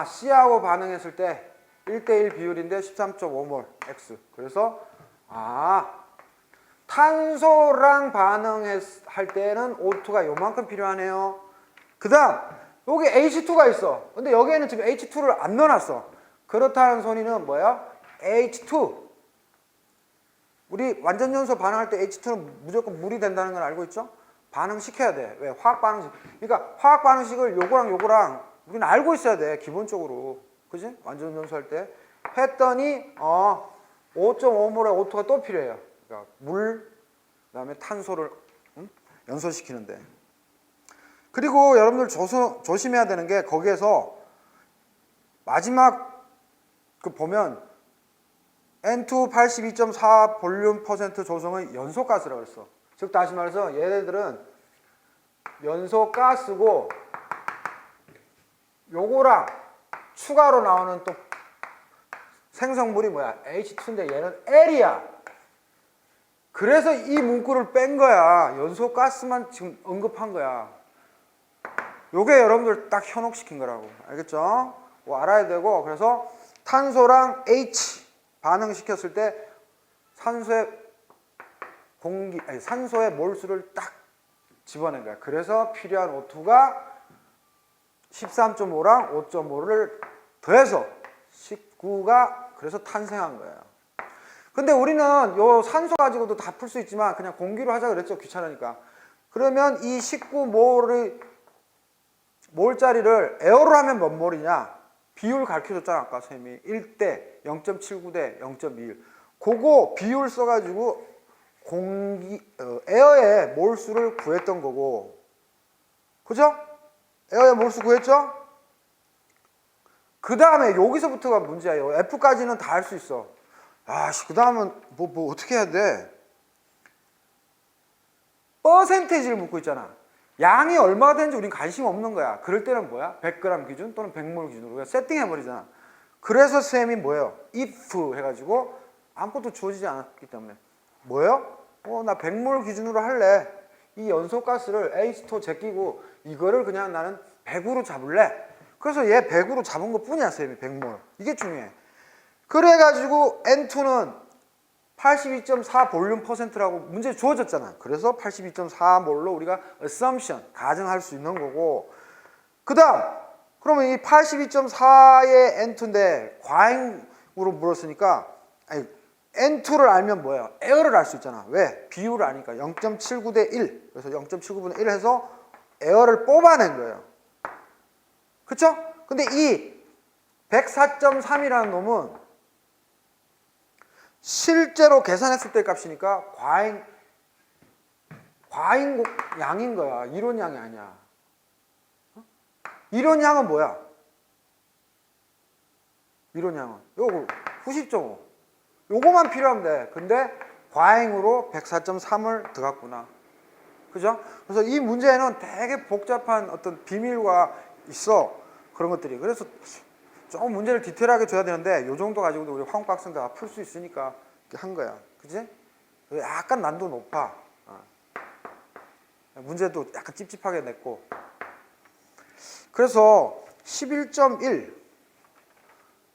S1: C하고 반응했을 때 1대1 비율인데 13.5몰 X. 그래서 탄소랑 반응할 때는 O2가 요만큼 필요하네요. 그 다음 여기 H2가 있어. 근데 여기에는 지금 H2를 안 넣어놨어. 그렇다는 소리는 뭐야? H2 우리 완전 연소 반응할 때 H2는 무조건 물이 된다는 걸 알고 있죠? 반응시켜야 돼. 왜? 화학 반응식. 그러니까 화학 반응식을 요거랑 우리는 알고 있어야 돼. 기본적으로. 그지? 완전 연소할 때. 했더니 5.5몰의 O2가 또 필요해요. 그러니까 물, 그 다음에 탄소를 연소시키는데. 그리고 여러분들 조심해야 되는 게 거기에서 마지막 보면 N2 82.4 볼륨 퍼센트 조성의 연소가스라고 그랬어. 즉 다시 말해서 얘네들은 연소가스고 요거랑 추가로 나오는 또 생성물이 뭐야? H2인데 얘는 L이야. 그래서 이 문구를 뺀 거야. 연소가스만 지금 언급한 거야. 요게 여러분들 딱 현혹시킨 거라고. 알겠죠? 뭐 알아야 되고. 그래서 탄소랑 H 반응시켰을 때 산소의 몰수를 딱 집어낸 거야. 그래서 필요한 O2가 13.5랑 5.5를 더해서 19가 그래서 탄생한 거예요. 근데 우리는 요 산소 가지고도 다 풀 수 있지만 그냥 공기로 하자 그랬죠. 귀찮으니까. 그러면 이 19몰짜리를 에어로 하면 몇 몰이냐? 비율 가르쳐줬잖아. 아까 쌤이 1대 0.79대 0.21. 그거 비율 써가지고 에어의 몰수를 구했던 거고. 그죠? 에어의 몰수 구했죠? 그 다음에 여기서부터가 문제예요. F까지는 다 할 수 있어. 그 다음은 뭐 어떻게 해야 돼? 퍼센테이지를 묻고 있잖아. 양이 얼마가 되는지 우린 관심 없는 거야. 그럴 때는 뭐야? 100g 기준 또는 100몰 기준으로 세팅해버리잖아. 그래서 쌤이 뭐예요? if 해가지고 아무것도 주어지지 않았기 때문에 뭐예요? 나 100몰 기준으로 할래. 이 연소가스를 H2 제끼고 이거를 그냥 나는 100으로 잡을래. 그래서 얘 100으로 잡은 것 뿐이야. 쌤이 100몰. 이게 중요해. 그래가지고 N2는 82.4 볼륨 퍼센트라고 문제 주어졌잖아. 그래서 82.4몰로 우리가 assumption, 가정할 수 있는 거고. 그 다음, 그러면 이 82.4의 N2인데 과잉으로 물었으니까, 아니, N2를 알면 뭐예요? 에어를 알 수 있잖아. 왜? 비율을 아니까. 0.79대 1. 그래서 0.79분의 1 해서 에어를 뽑아낸 거예요. 그쵸? 근데 이 104.3이라는 놈은 실제로 계산했을 때 값이니까 과잉 양인 거야. 이론 양이 아니야. 이론 양은 뭐야? 이론 양은 요거 90.5. 요거만 필요하면 돼. 근데 과잉으로 104.3을 들어갔구나. 그죠? 그래서 이 문제에는 되게 복잡한 어떤 비밀과 있어. 그런 것들이. 그래서 조금 문제를 디테일하게 줘야 되는데 요 정도 가지고도 우리 화공학생 다 풀 수 있으니까 이렇게 한 거야. 그지? 약간 난도 높아. 문제도 약간 찝찝하게 냈고. 그래서 11.1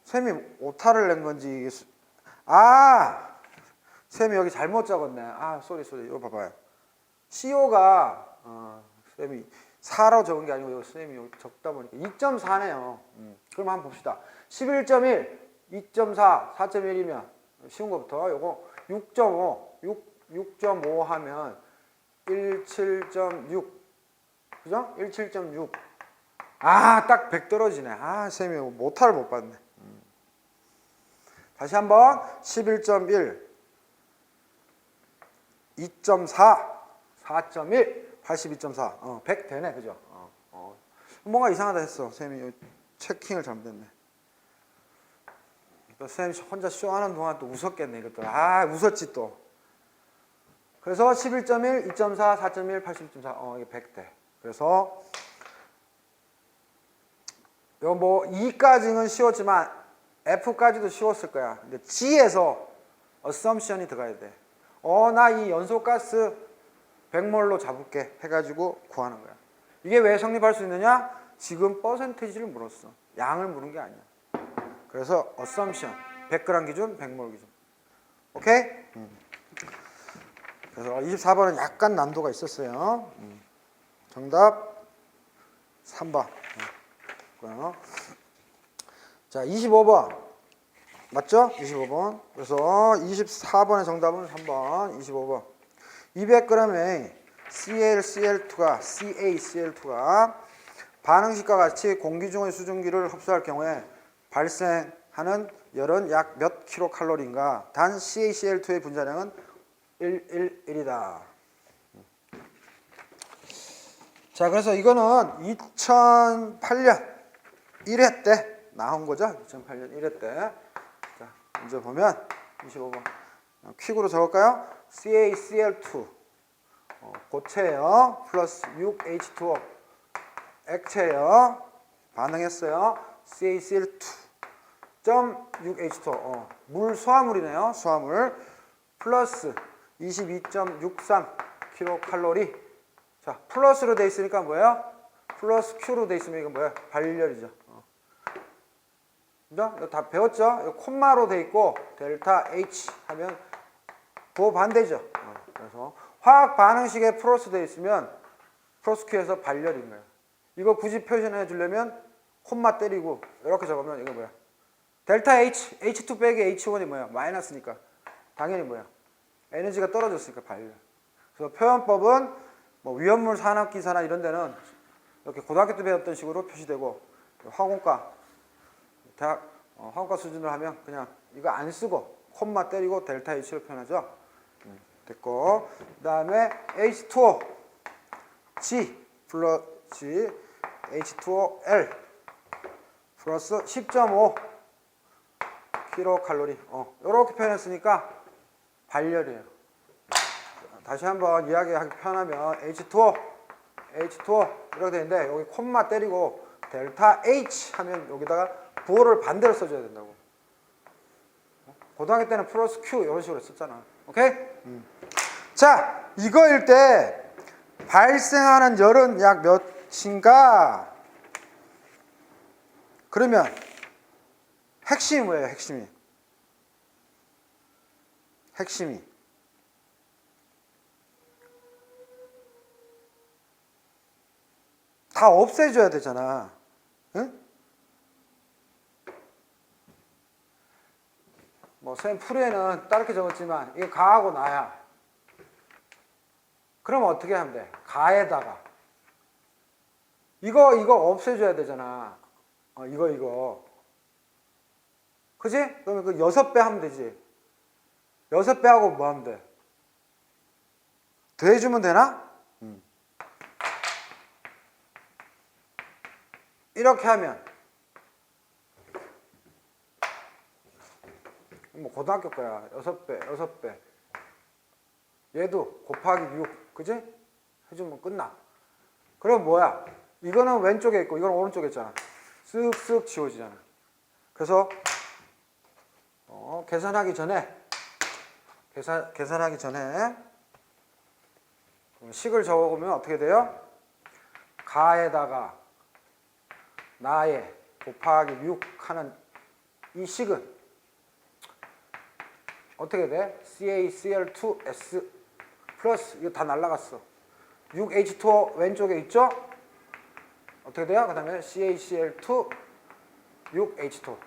S1: 쌤이 오타를 낸 건지 쌤이 여기 잘못 적었네. 쏘리 이거 봐봐요. CO가 쌤이 4로 적은 게 아니고 쌤이 적다 보니까 2.4네요. 그럼 한번 봅시다. 11.1, 2.4, 4.1이면 쉬운 것부터 요거 6.5 하면 17.6. 그죠? 17.6. 딱 100 떨어지네. 쌤이 모타를 못 봤네. 다시 한번 11.1, 2.4, 4.1, 82.4. 100 되네. 그죠? 뭔가 이상하다 했어. 쌤이 체킹을 잘못했네. 또 쌤이 혼자 쇼하는 동안 또 웃었겠네. 이것도. 웃었지 또. 그래서 11.1, 2.4, 4.1, 82.4. 이게 100 돼. 그래서 요 뭐 2까지는 쉬웠지만 F까지도 쉬웠을 거야. 근데 G에서 assumption이 들어가야 돼. 나 이 연소가스 100몰로 잡을게 해가지고 구하는 거야. 이게 왜 성립할 수 있느냐? 지금 퍼센테이지를 물었어. 양을 물은 게 아니야. 그래서 assumption 100g 기준, 100몰 기준. 오케이? 그래서 24번은 약간 난도가 있었어요. 정답 3번. 자, 25번. 맞죠? 25번. 그래서 24번의 정답은 3번, 25번. 200g의 CaCl2가 반응식과 같이 공기 중의 수증기를 흡수할 경우에 발생하는 열은 약 몇 킬로칼로리인가? 단 CaCl2의 분자량은 111이다. 자, 그래서 이거는 2008년 1회 때 나온 거죠. 2008년 1회 때. 자, 이제 보면 25번. 퀵으로 적을까요? CaCl2 고체예요. 플러스 6H2O 액체예요. 반응했어요. CaCl2.6H2O 물 수화물이네요. 수화물 플러스 22.63 킬로칼로리. 자, 플러스로 돼 있으니까 뭐예요? 플러스 Q로 돼 있으면 이건 뭐예요? 발열이죠. 그죠? 이거 다 배웠죠? 이거 콤마로 돼 있고 델타 H 하면 그 반대죠. 그래서 화학 반응식에 플러스 돼 있으면 플러스 Q에서 발열인 거예요. 이거 굳이 표현해 주려면 콤마 때리고 이렇게 적으면 이거 뭐야? 델타 H, H2 빼기 H1이 뭐야? 마이너스니까. 당연히 뭐야? 에너지가 떨어졌으니까 반려. 그래서 표현법은 뭐 위험물 산업기사나 이런 데는 이렇게 고등학교 때 배웠던 식으로 표시되고, 화공과, 대학, 화공과 수준으로 하면 그냥 이거 안 쓰고 콤마 때리고 델타 H로 표현하죠. 됐고, 그 다음에 H2O G 플러스 G H2O L 플러스 10.5 킬로칼로리. 이렇게 표현했으니까 발열이에요. 다시 한번 이야기하기 편하면 H2O 이렇게 되는데 여기 콤마 때리고 델타 H 하면 여기다가 부호를 반대로 써줘야 된다고. 고등학교 때는 플러스 Q 이런 식으로 썼잖아. 오케이? 자, 이거일 때 발생하는 열은 약 몇인가? 그러면 핵심이 뭐예요? 핵심이 다 없애줘야 되잖아. 응? 뭐 쌤 풀이에는 다르게 적었지만 이게 가하고 나야. 그럼 어떻게 하면 돼? 가에다가 이거 없애줘야 되잖아. 이거 그지? 그러면 그 6배 하면 되지. 6배 하고 뭐 하면 돼? 더해주면 되나? 이렇게 하면 뭐 고등학교 거야. 6배 얘도 곱하기 6 그지? 해주면 끝나. 그럼 뭐야? 이거는 왼쪽에 있고 이거는 오른쪽에 있잖아. 쓱쓱 지워지잖아. 그래서 계산하기 전에 식을 적어보면 어떻게 돼요? 가에다가 나에 곱하기 6 하는 이 식은 어떻게 돼? CaCl2S 플러스 이거 다 날라갔어. 6H2O 왼쪽에 있죠? 어떻게 돼요? 그 다음에 CaCl2 6H2O.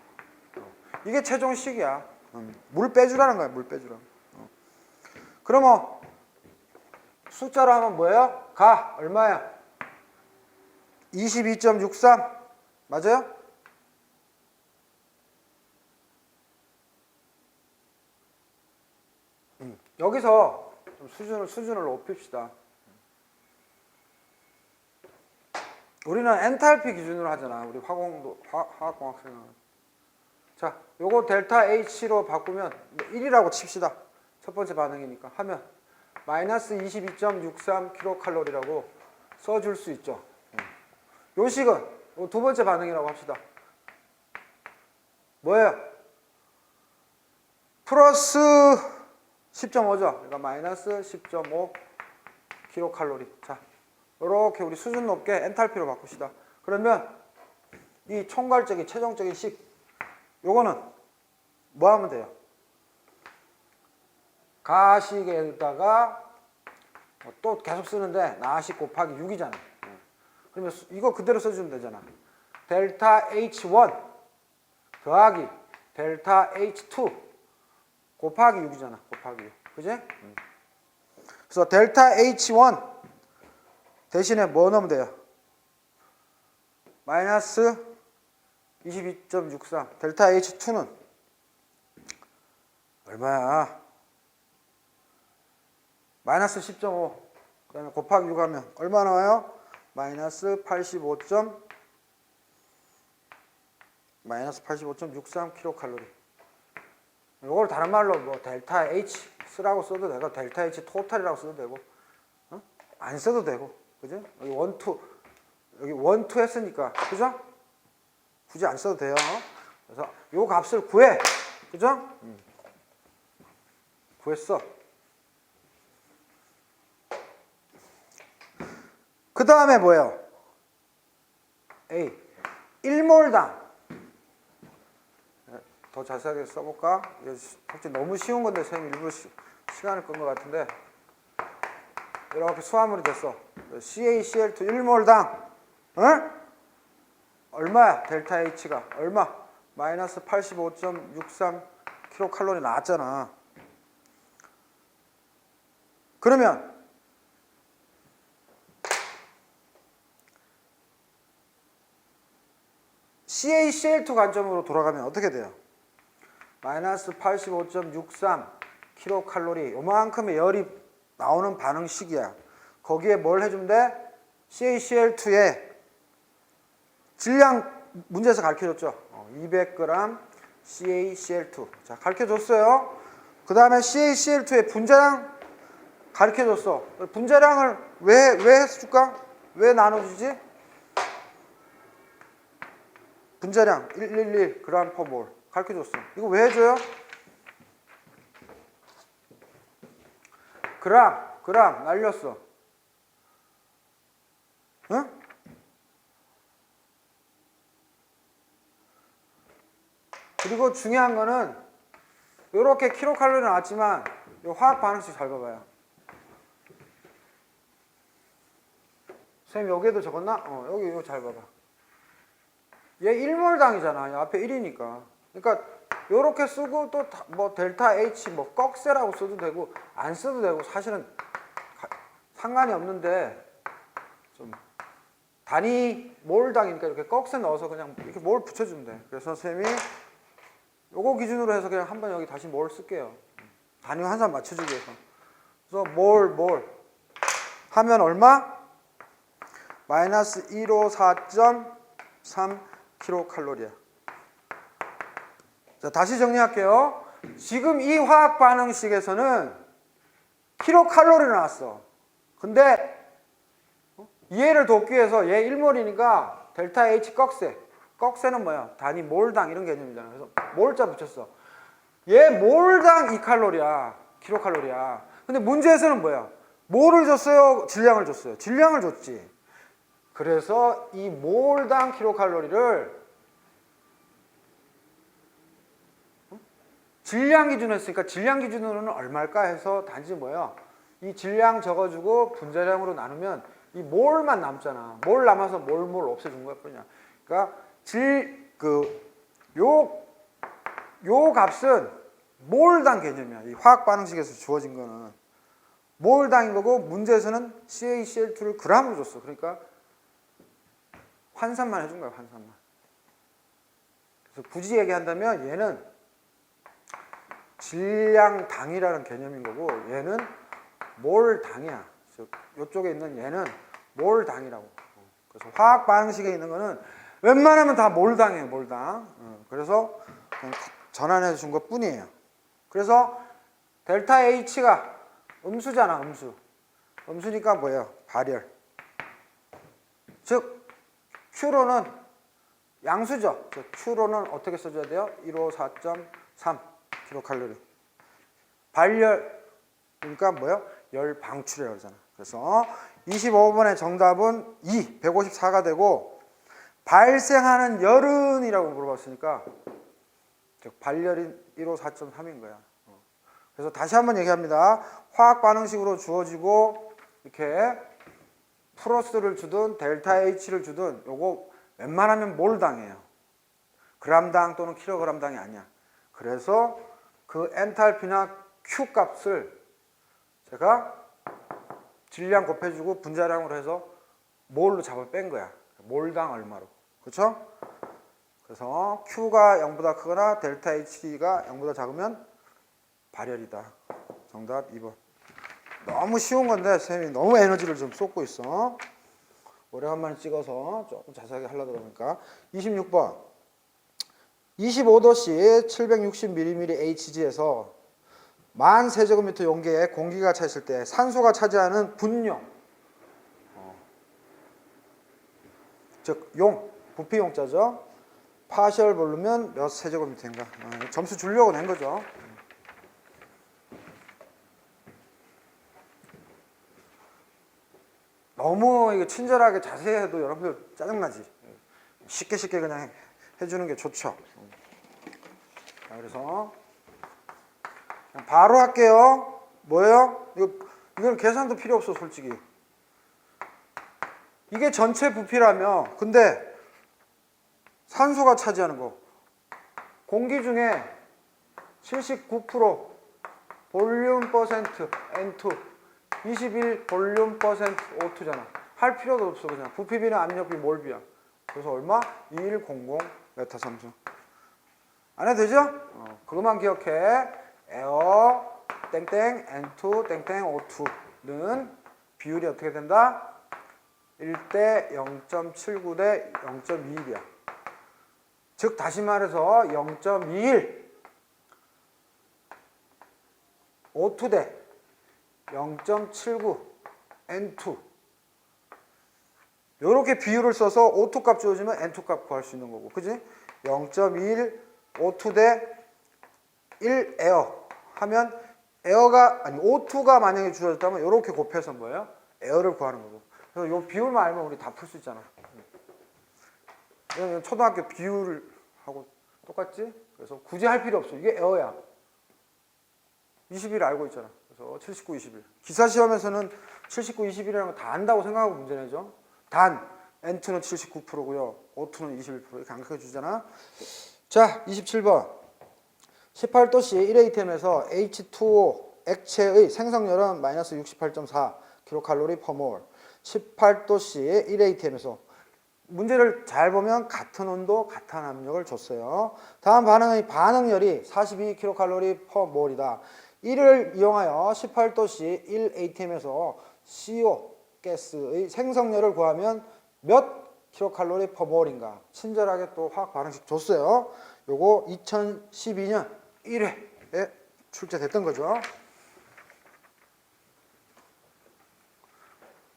S1: 이게 최종식이야. 물 빼주라는 거야. 물 빼주라. 그러면 숫자로 하면 뭐예요? 가 얼마야? 22.63 맞아요? 여기서 좀 수준을 높입시다. 우리는 엔탈피 기준으로 하잖아. 우리 화학공학생은. 자, 요거 델타 H로 바꾸면 1이라고 칩시다. 첫 번째 반응이니까 하면 마이너스 22.63 킬로칼로리라고 써줄 수 있죠. 요 식은 두 번째 반응이라고 합시다. 뭐예요? 플러스 10.5죠. 그러니까 마이너스 10.5 킬로칼로리. 자, 이렇게 우리 수준 높게 엔탈피로 바꿉시다. 그러면 이 총괄적인 최종적인 식 요거는 뭐 하면 돼요? 가식에다가 또 계속 쓰는데 나식 곱하기 6이잖아. 그러면 이거 그대로 써주면 되잖아. 델타 H1 더하기 델타 H2 곱하기 6이잖아. 곱하기 6. 그지? 그래서 델타 H1 대신에 뭐 넣으면 돼요? 마이너스 22.63 델타 H2는 얼마야? 마이너스 10.5 그 다음에 곱하기 6 하면 얼마 나와요? 마이너스 85.63 킬로칼로리. 이걸 다른 말로 뭐 델타 H 쓰라고 써도 되고 델타 H 토탈이라고 써도 되고 안 써도 되고 그죠? 여기 원, 투 했으니까 그죠? 굳이 안 써도 돼요. 그래서 요 값을 구해. 그죠? 구했어. 그 다음에 뭐예요? A 1몰당 더 자세하게 써볼까? 이거 너무 쉬운 건데 선생님 일부러 시간을 끈 것 같은데 이렇게 수화물이 됐어. CaCl2 1몰당 얼마야? 델타 H가 얼마? 마이너스 85.63 킬로칼로리 나왔잖아. 그러면 CaCl2 관점으로 돌아가면 어떻게 돼요? 마이너스 85.63 킬로칼로리, 요만큼의 열이 나오는 반응식이야. 거기에 뭘 해주면 돼? CaCl2의 질량 문제에서 가르쳐줬죠. 200g CaCl2. 자, 가르쳐줬어요. 그 다음에 CaCl2의 분자량 가르쳐줬어. 분자량을 왜 해줄까? 왜 나눠주지? 분자량 111g/mol 가르쳐줬어. 이거 왜 해줘요? 그람 날렸어. 응? 그리고 중요한 거는 이렇게 킬로칼로리 나왔지만 이 화학 반응식 잘 봐봐요. 선생님 여기에도 적었나? 여기 이거 잘 봐봐. 얘 1몰당이잖아. 앞에 1이니까. 그러니까 이렇게 쓰고 또 뭐 델타 H 뭐 꺽쇠라고 써도 되고 안 써도 되고 사실은 상관이 없는데 좀 단위 몰당이니까 이렇게 꺽쇠 넣어서 그냥 이렇게 몰 붙여주면 돼. 그래서 선생님이 요거 기준으로 해서 그냥 한번 여기 다시 몰 쓸게요. 단위 환산 맞춰주기 위해서. 그래서 몰 하면 얼마? 마이너스 154.3 킬로칼로리야. 자, 다시 정리할게요. 지금 이 화학 반응식에서는 킬로칼로리 나왔어. 근데 이해를 돕기 위해서 얘 1몰이니까 델타 H 꺽쇠. 꺽쇠는 뭐야? 단위 몰당 이런 개념이잖아. 그래서 몰자 붙였어. 얘 몰당 2칼로리야. 킬로칼로리야. 근데 문제에서는 뭐야? 몰을 줬어요? 질량을 줬어요? 질량을 줬지. 그래서 이 몰당 킬로칼로리를 질량 기준으로 했으니까 질량 기준으로는 얼마일까 해서 단지 뭐예요? 이 질량 적어주고 분자량으로 나누면 이 몰만 남잖아. 몰 남아서 몰 없애준 거야 뿐이야. 그러니까 요 값은 몰당 개념이야. 이 화학 반응식에서 주어진 거는 몰당인 거고 문제에서는 CaCl2를 g으로 줬어. 그러니까 환산만 해준 거야. 환산만. 그래서 굳이 얘기한다면 얘는 질량당이라는 개념인 거고 얘는 몰당이야. 즉 이쪽에 있는 얘는 몰당이라고. 그래서 화학 반응식에 있는 거는 웬만하면 다 몰당이에요. 몰당. 그래서 전환해 준 것 뿐이에요. 그래서 델타 H가 음수잖아. 음수니까 뭐예요? 발열. 즉 Q로는 양수죠. 즉 Q로는 어떻게 써줘야 돼요? 154.3 킬로칼로리. 발열 그러니까 뭐예요? 열 방출이라고 그러잖아. 그래서 25번의 정답은 154가 되고 발생하는 열은이라고 물어봤으니까 즉 발열인 154.3인 거야. 그래서 다시 한번 얘기합니다. 화학 반응식으로 주어지고 이렇게 플러스를 주든 델타 H를 주든 요거 웬만하면 몰당이에요. 그람당 또는 킬로그램당이 아니야. 그래서 그 엔탈피나 Q 값을 제가 질량 곱해주고 분자량으로 해서 몰로 잡아 뺀 거야. 몰당 얼마로. 그렇죠? 그래서 Q가 0보다 크거나 델타 H가 0보다 작으면 발열이다. 정답 2번. 너무 쉬운 건데 선생님이 너무 에너지를 좀 쏟고 있어. 오래간만에 찍어서 조금 자세하게 하려다 보니까 26번 25도씨 760ml HG에서 1000세제곱미터 용기에 공기가 차 있을 때 산소가 차지하는 분용 즉 용, 부피 용자죠. 파셜 볼륨은 몇 세제곱미터인가. 점수 주려고 낸 거죠. 너무 이거 친절하게 자세히 해도 여러분들 짜증나지. 쉽게 그냥 해주는 게 좋죠. 자, 그래서 그냥 바로 할게요. 뭐예요? 이건 계산도 필요 없어 솔직히. 이게 전체 부피라며 근데 산소가 차지하는 거 공기 중에 79% 볼륨 퍼센트 N2, 21 볼륨 퍼센트 O2잖아. 할 필요도 없어. 그냥 부피비는 압력비 몰비야. 그래서 얼마? 2100 메타 삼수. 안 해도 되죠? 그것만 기억해. 에어 땡땡 N2 땡땡 O2는 비율이 어떻게 된다? 1대 0.79 대 0.21이야. 즉 다시 말해서 0.21 O2 대 0.79 N2 이렇게 비율을 써서 O2 값 주어지면 N2 값 구할 수 있는 거고, 그지? 0.21 O2 대 1 에어 하면 에어가 아니 O2가 만약에 주어졌다면 이렇게 곱해서 뭐예요? 에어를 구하는 거고. 그래서 이 비율만 알면 우리 다 풀 수 있잖아. 이건 초등학교 비율하고 똑같지? 그래서 굳이 할 필요 없어. 이게 에어야. 21 알고 있잖아. 그래서 79, 21. 기사 시험에서는 79, 21이라는 거 다 안다고 생각하고 문제 내죠. 단 N2는 79%고요. O2는 21% 이렇게 강력하게 주잖아. 자, 27번. 18도씨 1ATM에서 H2O 액체의 생성열은 마이너스 68.4 kcal per mol. 18도씨 1ATM에서 문제를 잘 보면 같은 온도, 같은 압력을 줬어요. 다음 반응의 반응열이 42 kcal per mol이다. 이를 이용하여 18도씨 1ATM에서 CO 가스의 생성열을 구하면 몇 kcal per mol인가? 친절하게 또 화학 반응식 줬어요. 요거 2012년 1회에 출제됐던 거죠.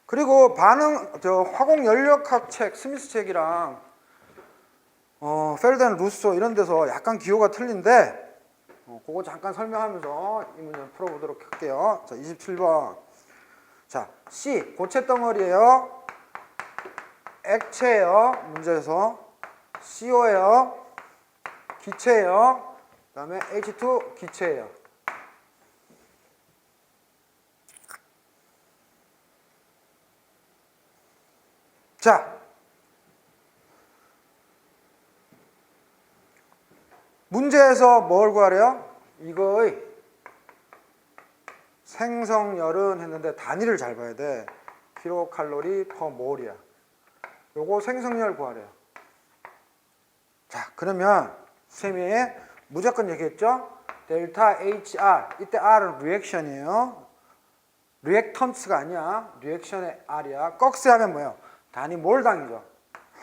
S1: 그리고 화공 연력학 책, 스미스 책이랑 펠덴 루소 이런 데서 약간 기호가 틀린데 그거 잠깐 설명하면서 이 문제 풀어보도록 할게요. 자, 27번. 자, C 고체 덩어리예요. 액체예요. 문제에서 CO예요. 기체예요. 그 다음에 H2 기체예요. 자, 문제에서 뭘 구하래요? 이거의 생성열은 했는데 단위를 잘 봐야 돼. 킬로칼로리 퍼 몰이야. 요거 생성열 구하래요. 자, 그러면 선생님이 무조건 얘기했죠? 델타 HR, 이때 R은 리액션이에요. 리액턴스가 아니야. 리액션의 R이야. 꺽스 하면 뭐예요? 단위 몰당이죠.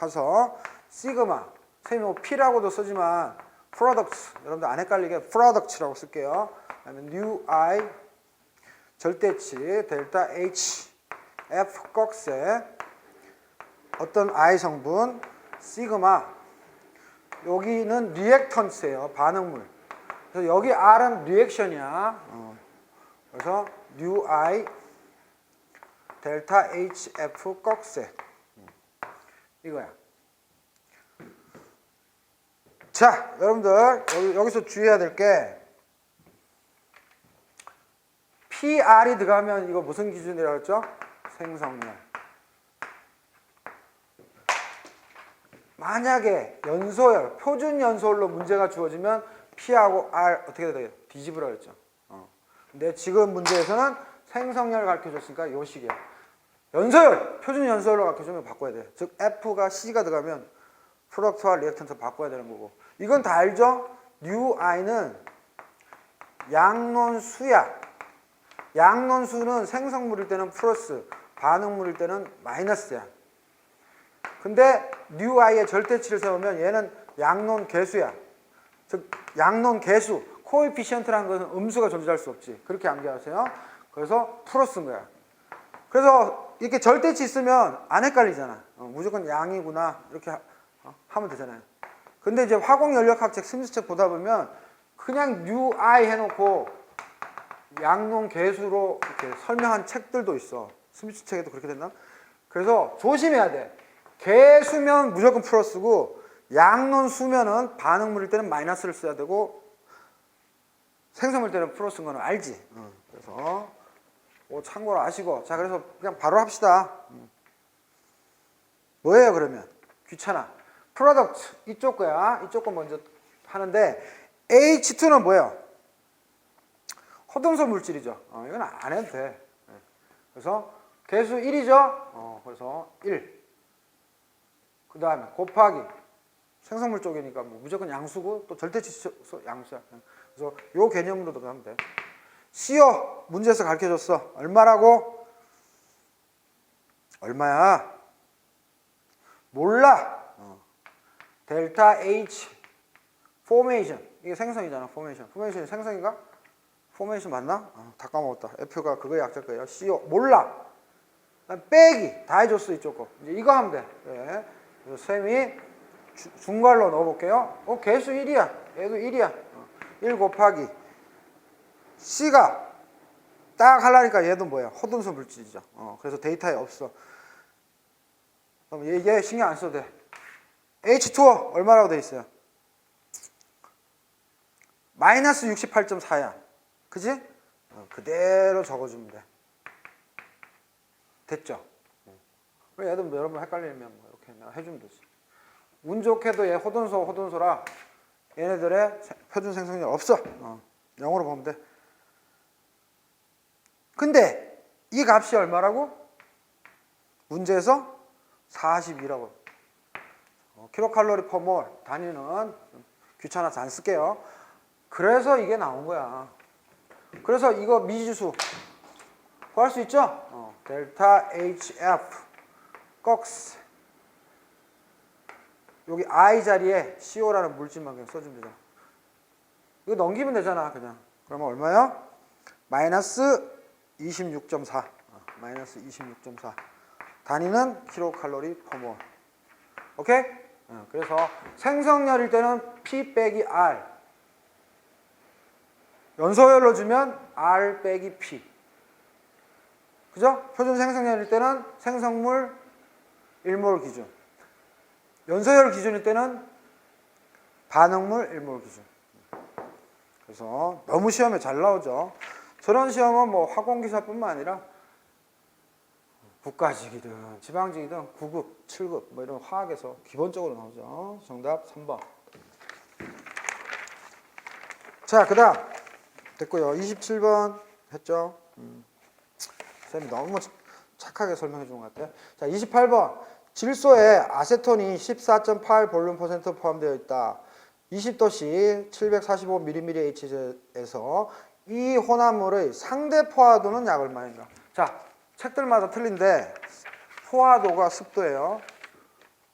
S1: 해서 시그마, 선생님이 뭐 P라고도 쓰지만 products, 여러분들 안 헷갈리게 products라고 쓸게요. 그다음에 new I 절대치 델타 H F 꺽스에 어떤 I 성분 시그마, 여기는 리액턴스예요. 반응물. 그래서 여기 R은 리액션이야. 그래서 new I 델타 HF 꺽스 이거야. 자, 여러분들 여기서 주의해야 될 게 PR이 들어가면 이거 무슨 기준이라고 했죠? 생성열. 만약에 연소열, 표준 연소열로 문제가 주어지면 P하고 R 어떻게 돼요? 뒤집으라 했죠. 근데 지금 문제에서는 생성열 가르쳐줬으니까 요 식이야. 연소열, 표준 연소열로 가르쳐주면 바꿔야 돼. 즉 F가 C가 들어가면 프로덕트와 리액턴트 바꿔야 되는 거고. 이건 다 알죠? new I는 양론수야. 양론수는 생성물일 때는 플러스, 반응물일 때는 마이너스야. 근데 new I의 절대치를 세우면 얘는 양론 개수야. 즉 양론 개수, 코에피시언트라는 것은 음수가 존재할 수 없지. 그렇게 암기하세요. 그래서 플러스인 거야. 그래서 이렇게 절대치 있으면 안 헷갈리잖아. 무조건 양이구나 이렇게 하면 되잖아요. 근데 이제 화공연력학책 스미스책 보다 보면 그냥 new I 해놓고 양론 개수로 이렇게 설명한 책들도 있어. 스미스 책에도 그렇게 된다. 그래서 조심해야 돼. 개수면 무조건 플러스고 양론 수면은 반응물일 때는 마이너스를 써야 되고 생성물 때는 플러스인 거는 알지. 그래서 참고로 아시고. 자, 그래서 그냥 바로 합시다. 뭐예요 그러면? 귀찮아. 프로덕트 이쪽 거야. 이쪽 거 먼저 하는데 H2는 뭐예요? 허동소 물질이죠. 이건 안 해도 돼. 그래서 개수 1이죠. 그래서 1. 그 다음에 곱하기 생성물 쪽이니까 뭐 무조건 양수고 또 절대치수 양수야. 그래서 요 개념으로 들어가면 돼. CO 문제에서 가르쳐줬어. 얼마라고? 얼마야? 몰라. 델타 H 포메이션. 이게 생성이잖아. 포메이션이 생성인가? 포메이션 맞나? 다 까먹었다. F가 그거 약자 거예요. CO 몰라. 빼기 다 해줬어 이쪽 거. 이제 이거 하면 돼. 네. 그래서 쌤이 중괄로 넣어볼게요. 개수 1이야. 얘도 1이야. 1 곱하기 C가 딱 하려니까 얘도 뭐야? 허둔소 물질이죠. 그래서 데이터에 없어. 그럼 얘 신경 안 써도 돼. H2O 얼마라고 돼 있어요? 마이너스 68.4야. 그지? 그대로 적어주면 돼. 됐죠? 얘도 뭐 여러분 헷갈리면 뭐 이렇게 내가 해주면 되지. 운 좋게도 얘 호돈소라 얘네들의 표준 생성률 없어. 0으로 보면 돼. 근데 이 값이 얼마라고? 문제에서 42라고. 킬로칼로리 퍼 몰 단위는 귀찮아서 안 쓸게요. 그래서 이게 나온 거야. 그래서 이거 미지수 구할 수 있죠? 델타 HF 꺽스 여기 I 자리에 CO라는 물질만 그냥 써주면 되잖아. 이거 넘기면 되잖아 그냥. 그러면 얼마야? 마이너스 26.4 마이너스 26.4 단위는 킬로칼로리 퍼 몰. 오케이? 그래서 생성열일 때는 P 빼기 R 연소열로 주면 R 빼기 P. 그죠? 표준 생성열일 때는 생성물 1몰 기준. 연소열 기준일 때는 반응물 1몰 기준. 그래서 너무 시험에 잘 나오죠. 저런 시험은 뭐 화공기사뿐만 아니라 국가직이든 지방직이든 9급, 7급 뭐 이런 화학에서 기본적으로 나오죠. 정답 3번. 자, 그 다음 됐고요. 27번 했죠. 쌤이 너무 착하게 설명해 준 것 같아. 자, 28번. 질소에 아세톤이 14.8 볼륨 퍼센트 포함되어 있다. 20도씨 745mmH에서 이 혼합물의 상대 포화도는 약 얼마인가? 자, 책들마다 틀린데 포화도가 습도예요.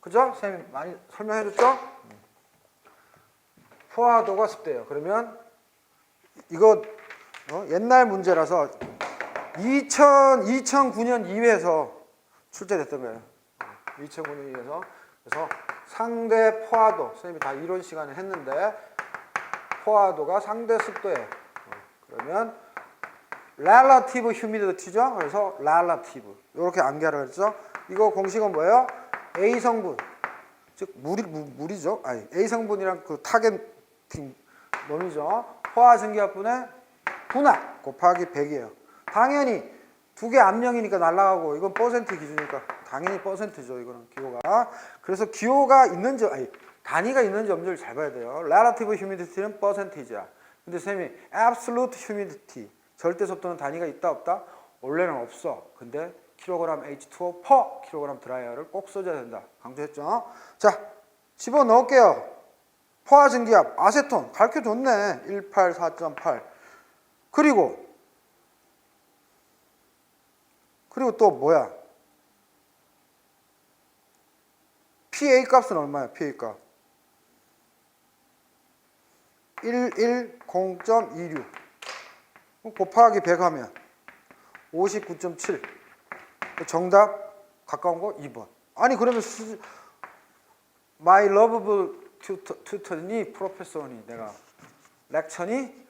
S1: 그죠? 쌤이 많이 설명해 줬죠? 포화도가 습도예요. 그러면 이거 옛날 문제라서 2009년 2회에서 출제됐던 거예요. 2009년 2회에서. 그래서 상대 포화도, 선생님이 다 이론 시간에 했는데 포화도가 상대 습도예요. 그러면 relative humidity죠. 그래서 relative 이렇게 암기하라고 했죠. 이거 공식은 뭐예요? A 성분, 즉 물이죠. 아니 A 성분이랑 그 타겟팅 놈이죠. 포화 증기압분의 분압 곱하기 100이에요. 당연히 두 개 암령이니까 날아가고 이건 퍼센트 기준이니까 당연히 퍼센트죠. 이거는 기호가. 그래서 기호가 있는지 아니 단위가 있는지 없는지를 잘 봐야 돼요. relative humidity는 퍼센티지야. 근데 쌤이 absolute humidity 절대 습도는 단위가 있다 없다? 원래는 없어. 근데 킬로그램 H2O per 킬로그램 드라이어를 꼭 써줘야 된다. 강조했죠. 자, 집어넣을게요. 포화 증기압 아세톤 가르쳐줬네. 184.8 그리고 또 뭐야? PA 값은 얼마야? PA 값 110.26 곱하기 100 하면 59.7 정답 가까운 거 2번. 아니 그러면 My lovable tutor니 프로페서니 내가 렉처니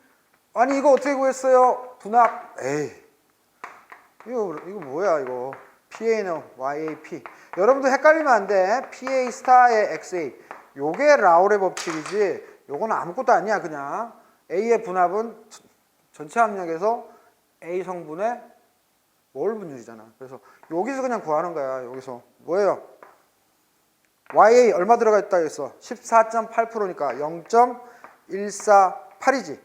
S1: 아니 이거 어떻게 구했어요? 분압 에이 이거 뭐야 이거 PA는 YAP 여러분도 헷갈리면 안 돼. PA 스타의 XA 요게 라울의 법칙이지 요거는 아무것도 아니야. 그냥 A의 분압은 전체 압력에서 A 성분의 몰 분율이잖아. 그래서 여기서 그냥 구하는 거야. 여기서 뭐예요? YA 얼마 들어가 있다 했어? 14.8%니까 0.1 148이지.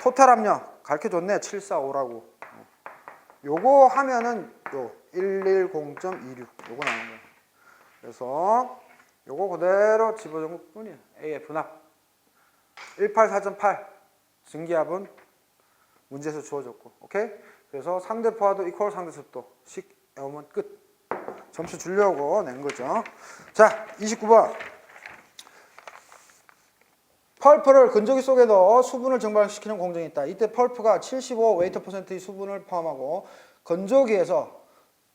S1: 토탈 압력 가르쳐줬네. 745라고. 요거 하면은 요 110.26 요거 나오는 거야. 그래서 요거 그대로 집어넣은 것 뿐이야. AF 납 184.8 증기압은 문제에서 주어졌고. 오케이? 그래서 상대 포화도 이퀄 상대 습도 식 외우면 끝. 점수 주려고 낸 거죠. 자, 29번. 펄프를 건조기 속에 넣어 수분을 증발시키는 공정이 있다. 이때 펄프가 75 웨이터 퍼센트의 수분을 포함하고 건조기에서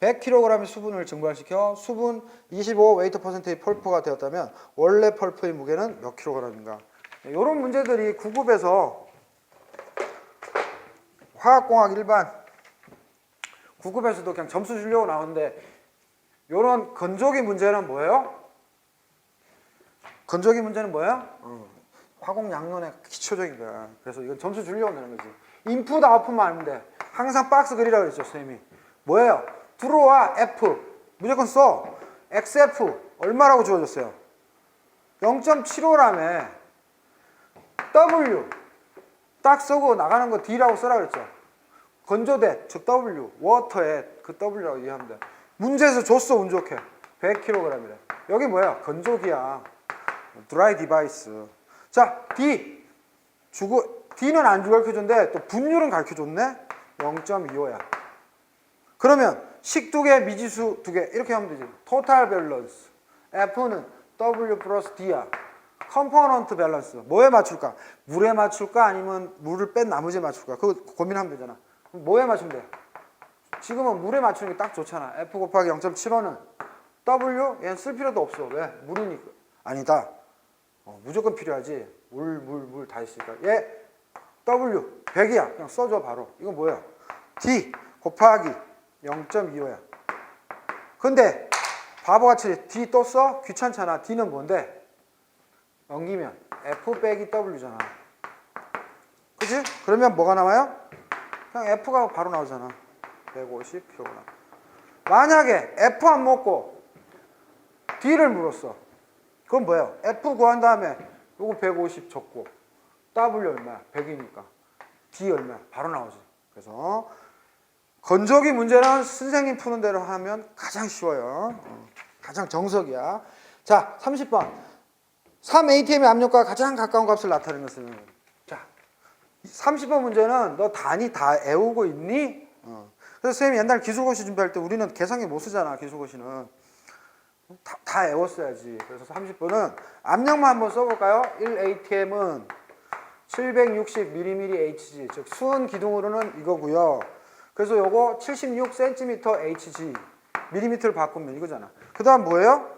S1: 100kg의 수분을 증발시켜 수분 25 웨이터 퍼센트의 펄프가 되었다면 원래 펄프의 무게는 몇 킬로그램인가? 이런 문제들이 9급에서 화학공학 일반 9급에서도 그냥 점수 주려고 나오는데 이런 건조기 문제는 뭐예요? 건조기 문제는 뭐예요? 화공 양론의 기초적인 거야. 그래서 이건 점수 주려고 내는 거지. 인풋 아웃풋만 알면 돼. 항상 박스 그리라고 그랬죠, 선생님이. 뭐예요? 들어와 F 무조건 써. XF 얼마라고 주어졌어요? 0.75라며. W 딱 쓰고 나가는 거 D라고 써라 그랬죠. 건조대 즉 W 워터에 그 W라고 이해하면 돼. 문제에서 줬어. 운 좋게 100kg이래. 여기 뭐야? 건조기야. 드라이 디바이스. 자, D 주고 D는 안 가르쳐줬는데 또 분율은 가르쳐줬네. 0.25야. 그러면 식 2개, 미지수 2개 이렇게 하면 되지. 토탈 밸런스. F는 W 플러스 D야. 컴포넌트 밸런스. 뭐에 맞출까? 물에 맞출까? 아니면 물을 뺀 나머지에 맞출까? 그거 고민하면 되잖아. 그럼 뭐에 맞추면 돼? 지금은 물에 맞추는 게 딱 좋잖아. F 곱하기 0.75는 W? 얘는 쓸 필요도 없어. 왜? 물이니까. 아니다. 무조건 필요하지. 물 다 있으니까. 얘 W 100이야. 그냥 써줘 바로. 이건 뭐야? D 곱하기 0.25야. 근데 바보같이 D 또 써? 귀찮잖아. D는 뭔데? 넘기면 F 빼기 W잖아. 그치? 그러면 뭐가 나와요? 그냥 F가 바로 나오잖아. 150kg. 만약에 F 안 먹고 D를 물었어. 그건 뭐예요? F 구한 다음에 요거 150 적고 W 얼마야? 100이니까 D 얼마야? 바로 나오지. 그래서 건조기 문제는 선생님 푸는 대로 하면 가장 쉬워요. 가장 정석이야. 자, 30번. 3ATM의 압력과 가장 가까운 값을 나타내는 것은. 자, 30번 문제는 너 단위 다 외우고 있니? 그래서 선생님이 옛날 기술고시 준비할 때 우리는 계산기 못 쓰잖아. 기술고시는 다 외웠어야지. 그래서 30번은 압력만 한번 써볼까요? 1ATM은 760mmHg, 즉 수은 기둥으로는 이거고요. 그래서 요거 76cm/Hg, 밀리미터를 바꾸면 이거잖아. 그 다음 뭐예요?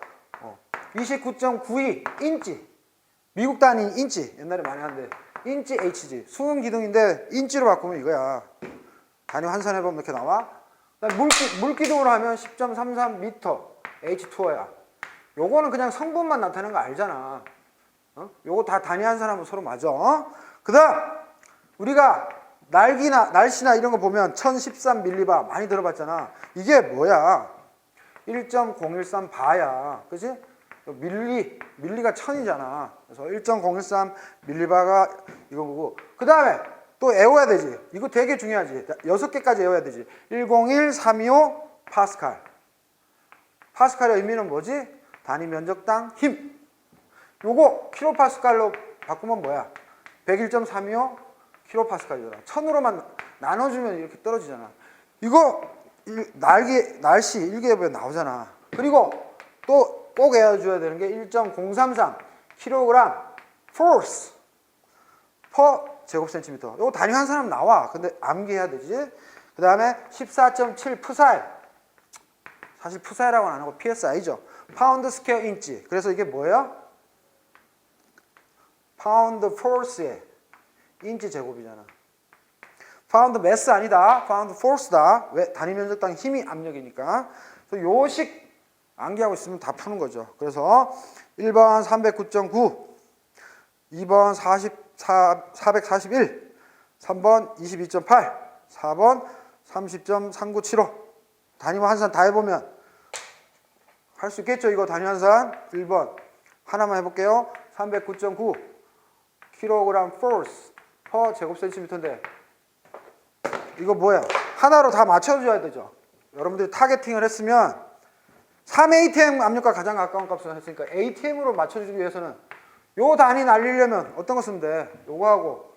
S1: 29.92 인치. 미국 단위 인치. 옛날에 많이 하는데 인치 Hg. 수은 기둥인데 인치로 바꾸면 이거야. 단위 환산해보면 이렇게 나와. 물기둥으로 하면 10.33m H2O야. 요거는 그냥 성분만 나타내는 거 알잖아. 요거 다 단위 환산하면 서로 맞아. 그 다음 우리가 날씨나 이런 거 보면 1013mbar 많이 들어봤잖아. 이게 뭐야? 1.013 바야. 그치? 밀리가 1000이잖아. 그래서 1.013 밀리바가 이거고. 그 다음에 또 외워야 되지. 이거 되게 중요하지. 6개까지 외워야 되지. 101,325 파스칼. 파스칼의 의미는 뭐지? 단위 면적당 힘. 요거 킬로파스칼로 바꾸면 뭐야? 101.325 킬로파스칼이잖아. 1000으로만 나눠주면 이렇게 떨어지잖아. 이거 날씨 일기예보에 나오잖아. 그리고 또 꼭 외워줘야 되는 게 1.033 킬로그램 force per 제곱센티미터. 이거 단위 환산하면 나와. 근데 암기해야 되지. 그 다음에 14.7 푸사일. 사실 푸사일하고는 안 하고 PSI죠. 파운드 스퀘어 인치. 그래서 이게 뭐예요? 파운드 포스의 인치 제곱이잖아. 파운드 매스 아니다. 파운드 포스다. 왜? 단위 면적당 힘이 압력이니까. 그래서 요식 암기하고 있으면 다 푸는 거죠. 그래서 1번 309.9, 2번 441, 3번 22.8, 4번 30.3975. 단위 환산 다 해보면 할 수 있겠죠. 이거 단위 환산. 1번 하나만 해볼게요. 309.9 킬로그램 force per 제곱센티미터인데 이거 뭐야? 하나로 다 맞춰줘야 되죠. 여러분들이 타겟팅을 했으면 3atm 압력과 가장 가까운 값을 했으니까 atm으로 맞춰주기 위해서는 요 단위 날리려면 어떤 거 쓰면 돼? 요거하고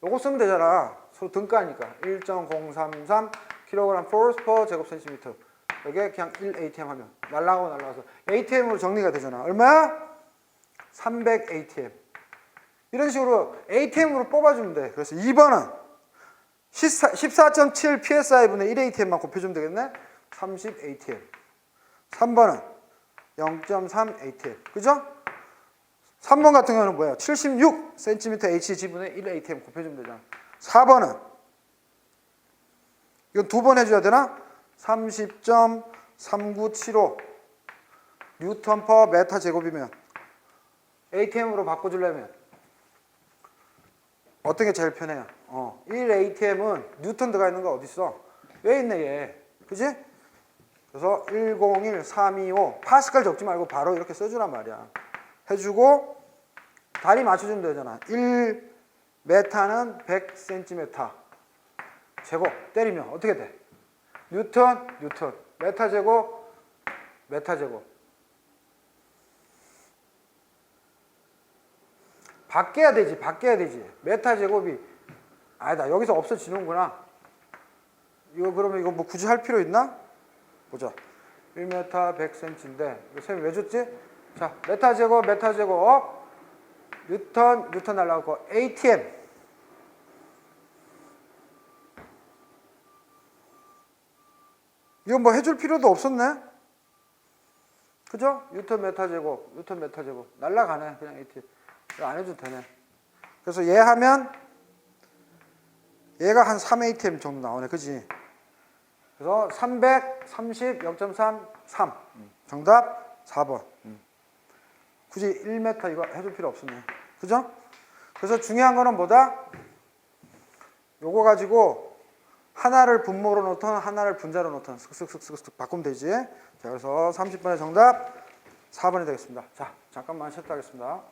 S1: 요거 쓰면 되잖아. 서로 등가니까 1.033 kg force per 제곱센티미터. 여기에 그냥 1atm 하면 날라가서 atm으로 정리가 되잖아. 얼마야? 300atm. 이런 식으로 atm으로 뽑아주면 돼. 그래서 2번은 14.7 psi분의 1atm만 곱해주면 되겠네. 30atm. 3번은 0.3atm. 그죠? 3번 같은 경우는 뭐야? 76cm hg분의 1atm 곱해주면 되잖아. 4번은 이건 두 번 해줘야 되나? 30.3975 뉴턴 퍼 메타 제곱이면 atm으로 바꿔주려면 어떤 게 제일 편해요? 1atm은 뉴턴 들어가 있는 거 어디 있어? 왜 있네 얘? 그지? 그래서 101325 파스칼 적지 말고 바로 이렇게 써주란 말이야. 해주고 다리 맞춰주면 되잖아. 1m는 100cm 제곱 때리면 어떻게 돼? 뉴턴 메타 제곱 바뀌어야 되지. 메타 제곱이 아니다. 여기서 없어지는구나. 이거 그러면 이거 뭐 굳이 할 필요 있나? 보자. 1m 100cm인데 이거 쌤이 왜 줬지? 자, 메타 제곱 뉴턴 날라가고 atm 이건 뭐 해줄 필요도 없었네. 그죠? 뉴턴 메타 제곱 날라가네. 그냥 atm 이거 안 해줘도 되네. 그래서 얘 하면 얘가 한 3atm 정도 나오네. 그지? 그래서 330 0.33 정답 4번. 굳이 1m 이거 해줄 필요 없었네. 그죠? 그래서 중요한 거는 뭐다? 요거 가지고 하나를 분모로 놓든 하나를 분자로 놓든 쓱쓱쓱쓱 바꾸면 되지. 자, 그래서 30번의 정답 4번이 되겠습니다. 자, 잠깐만 쉬었다 하겠습니다.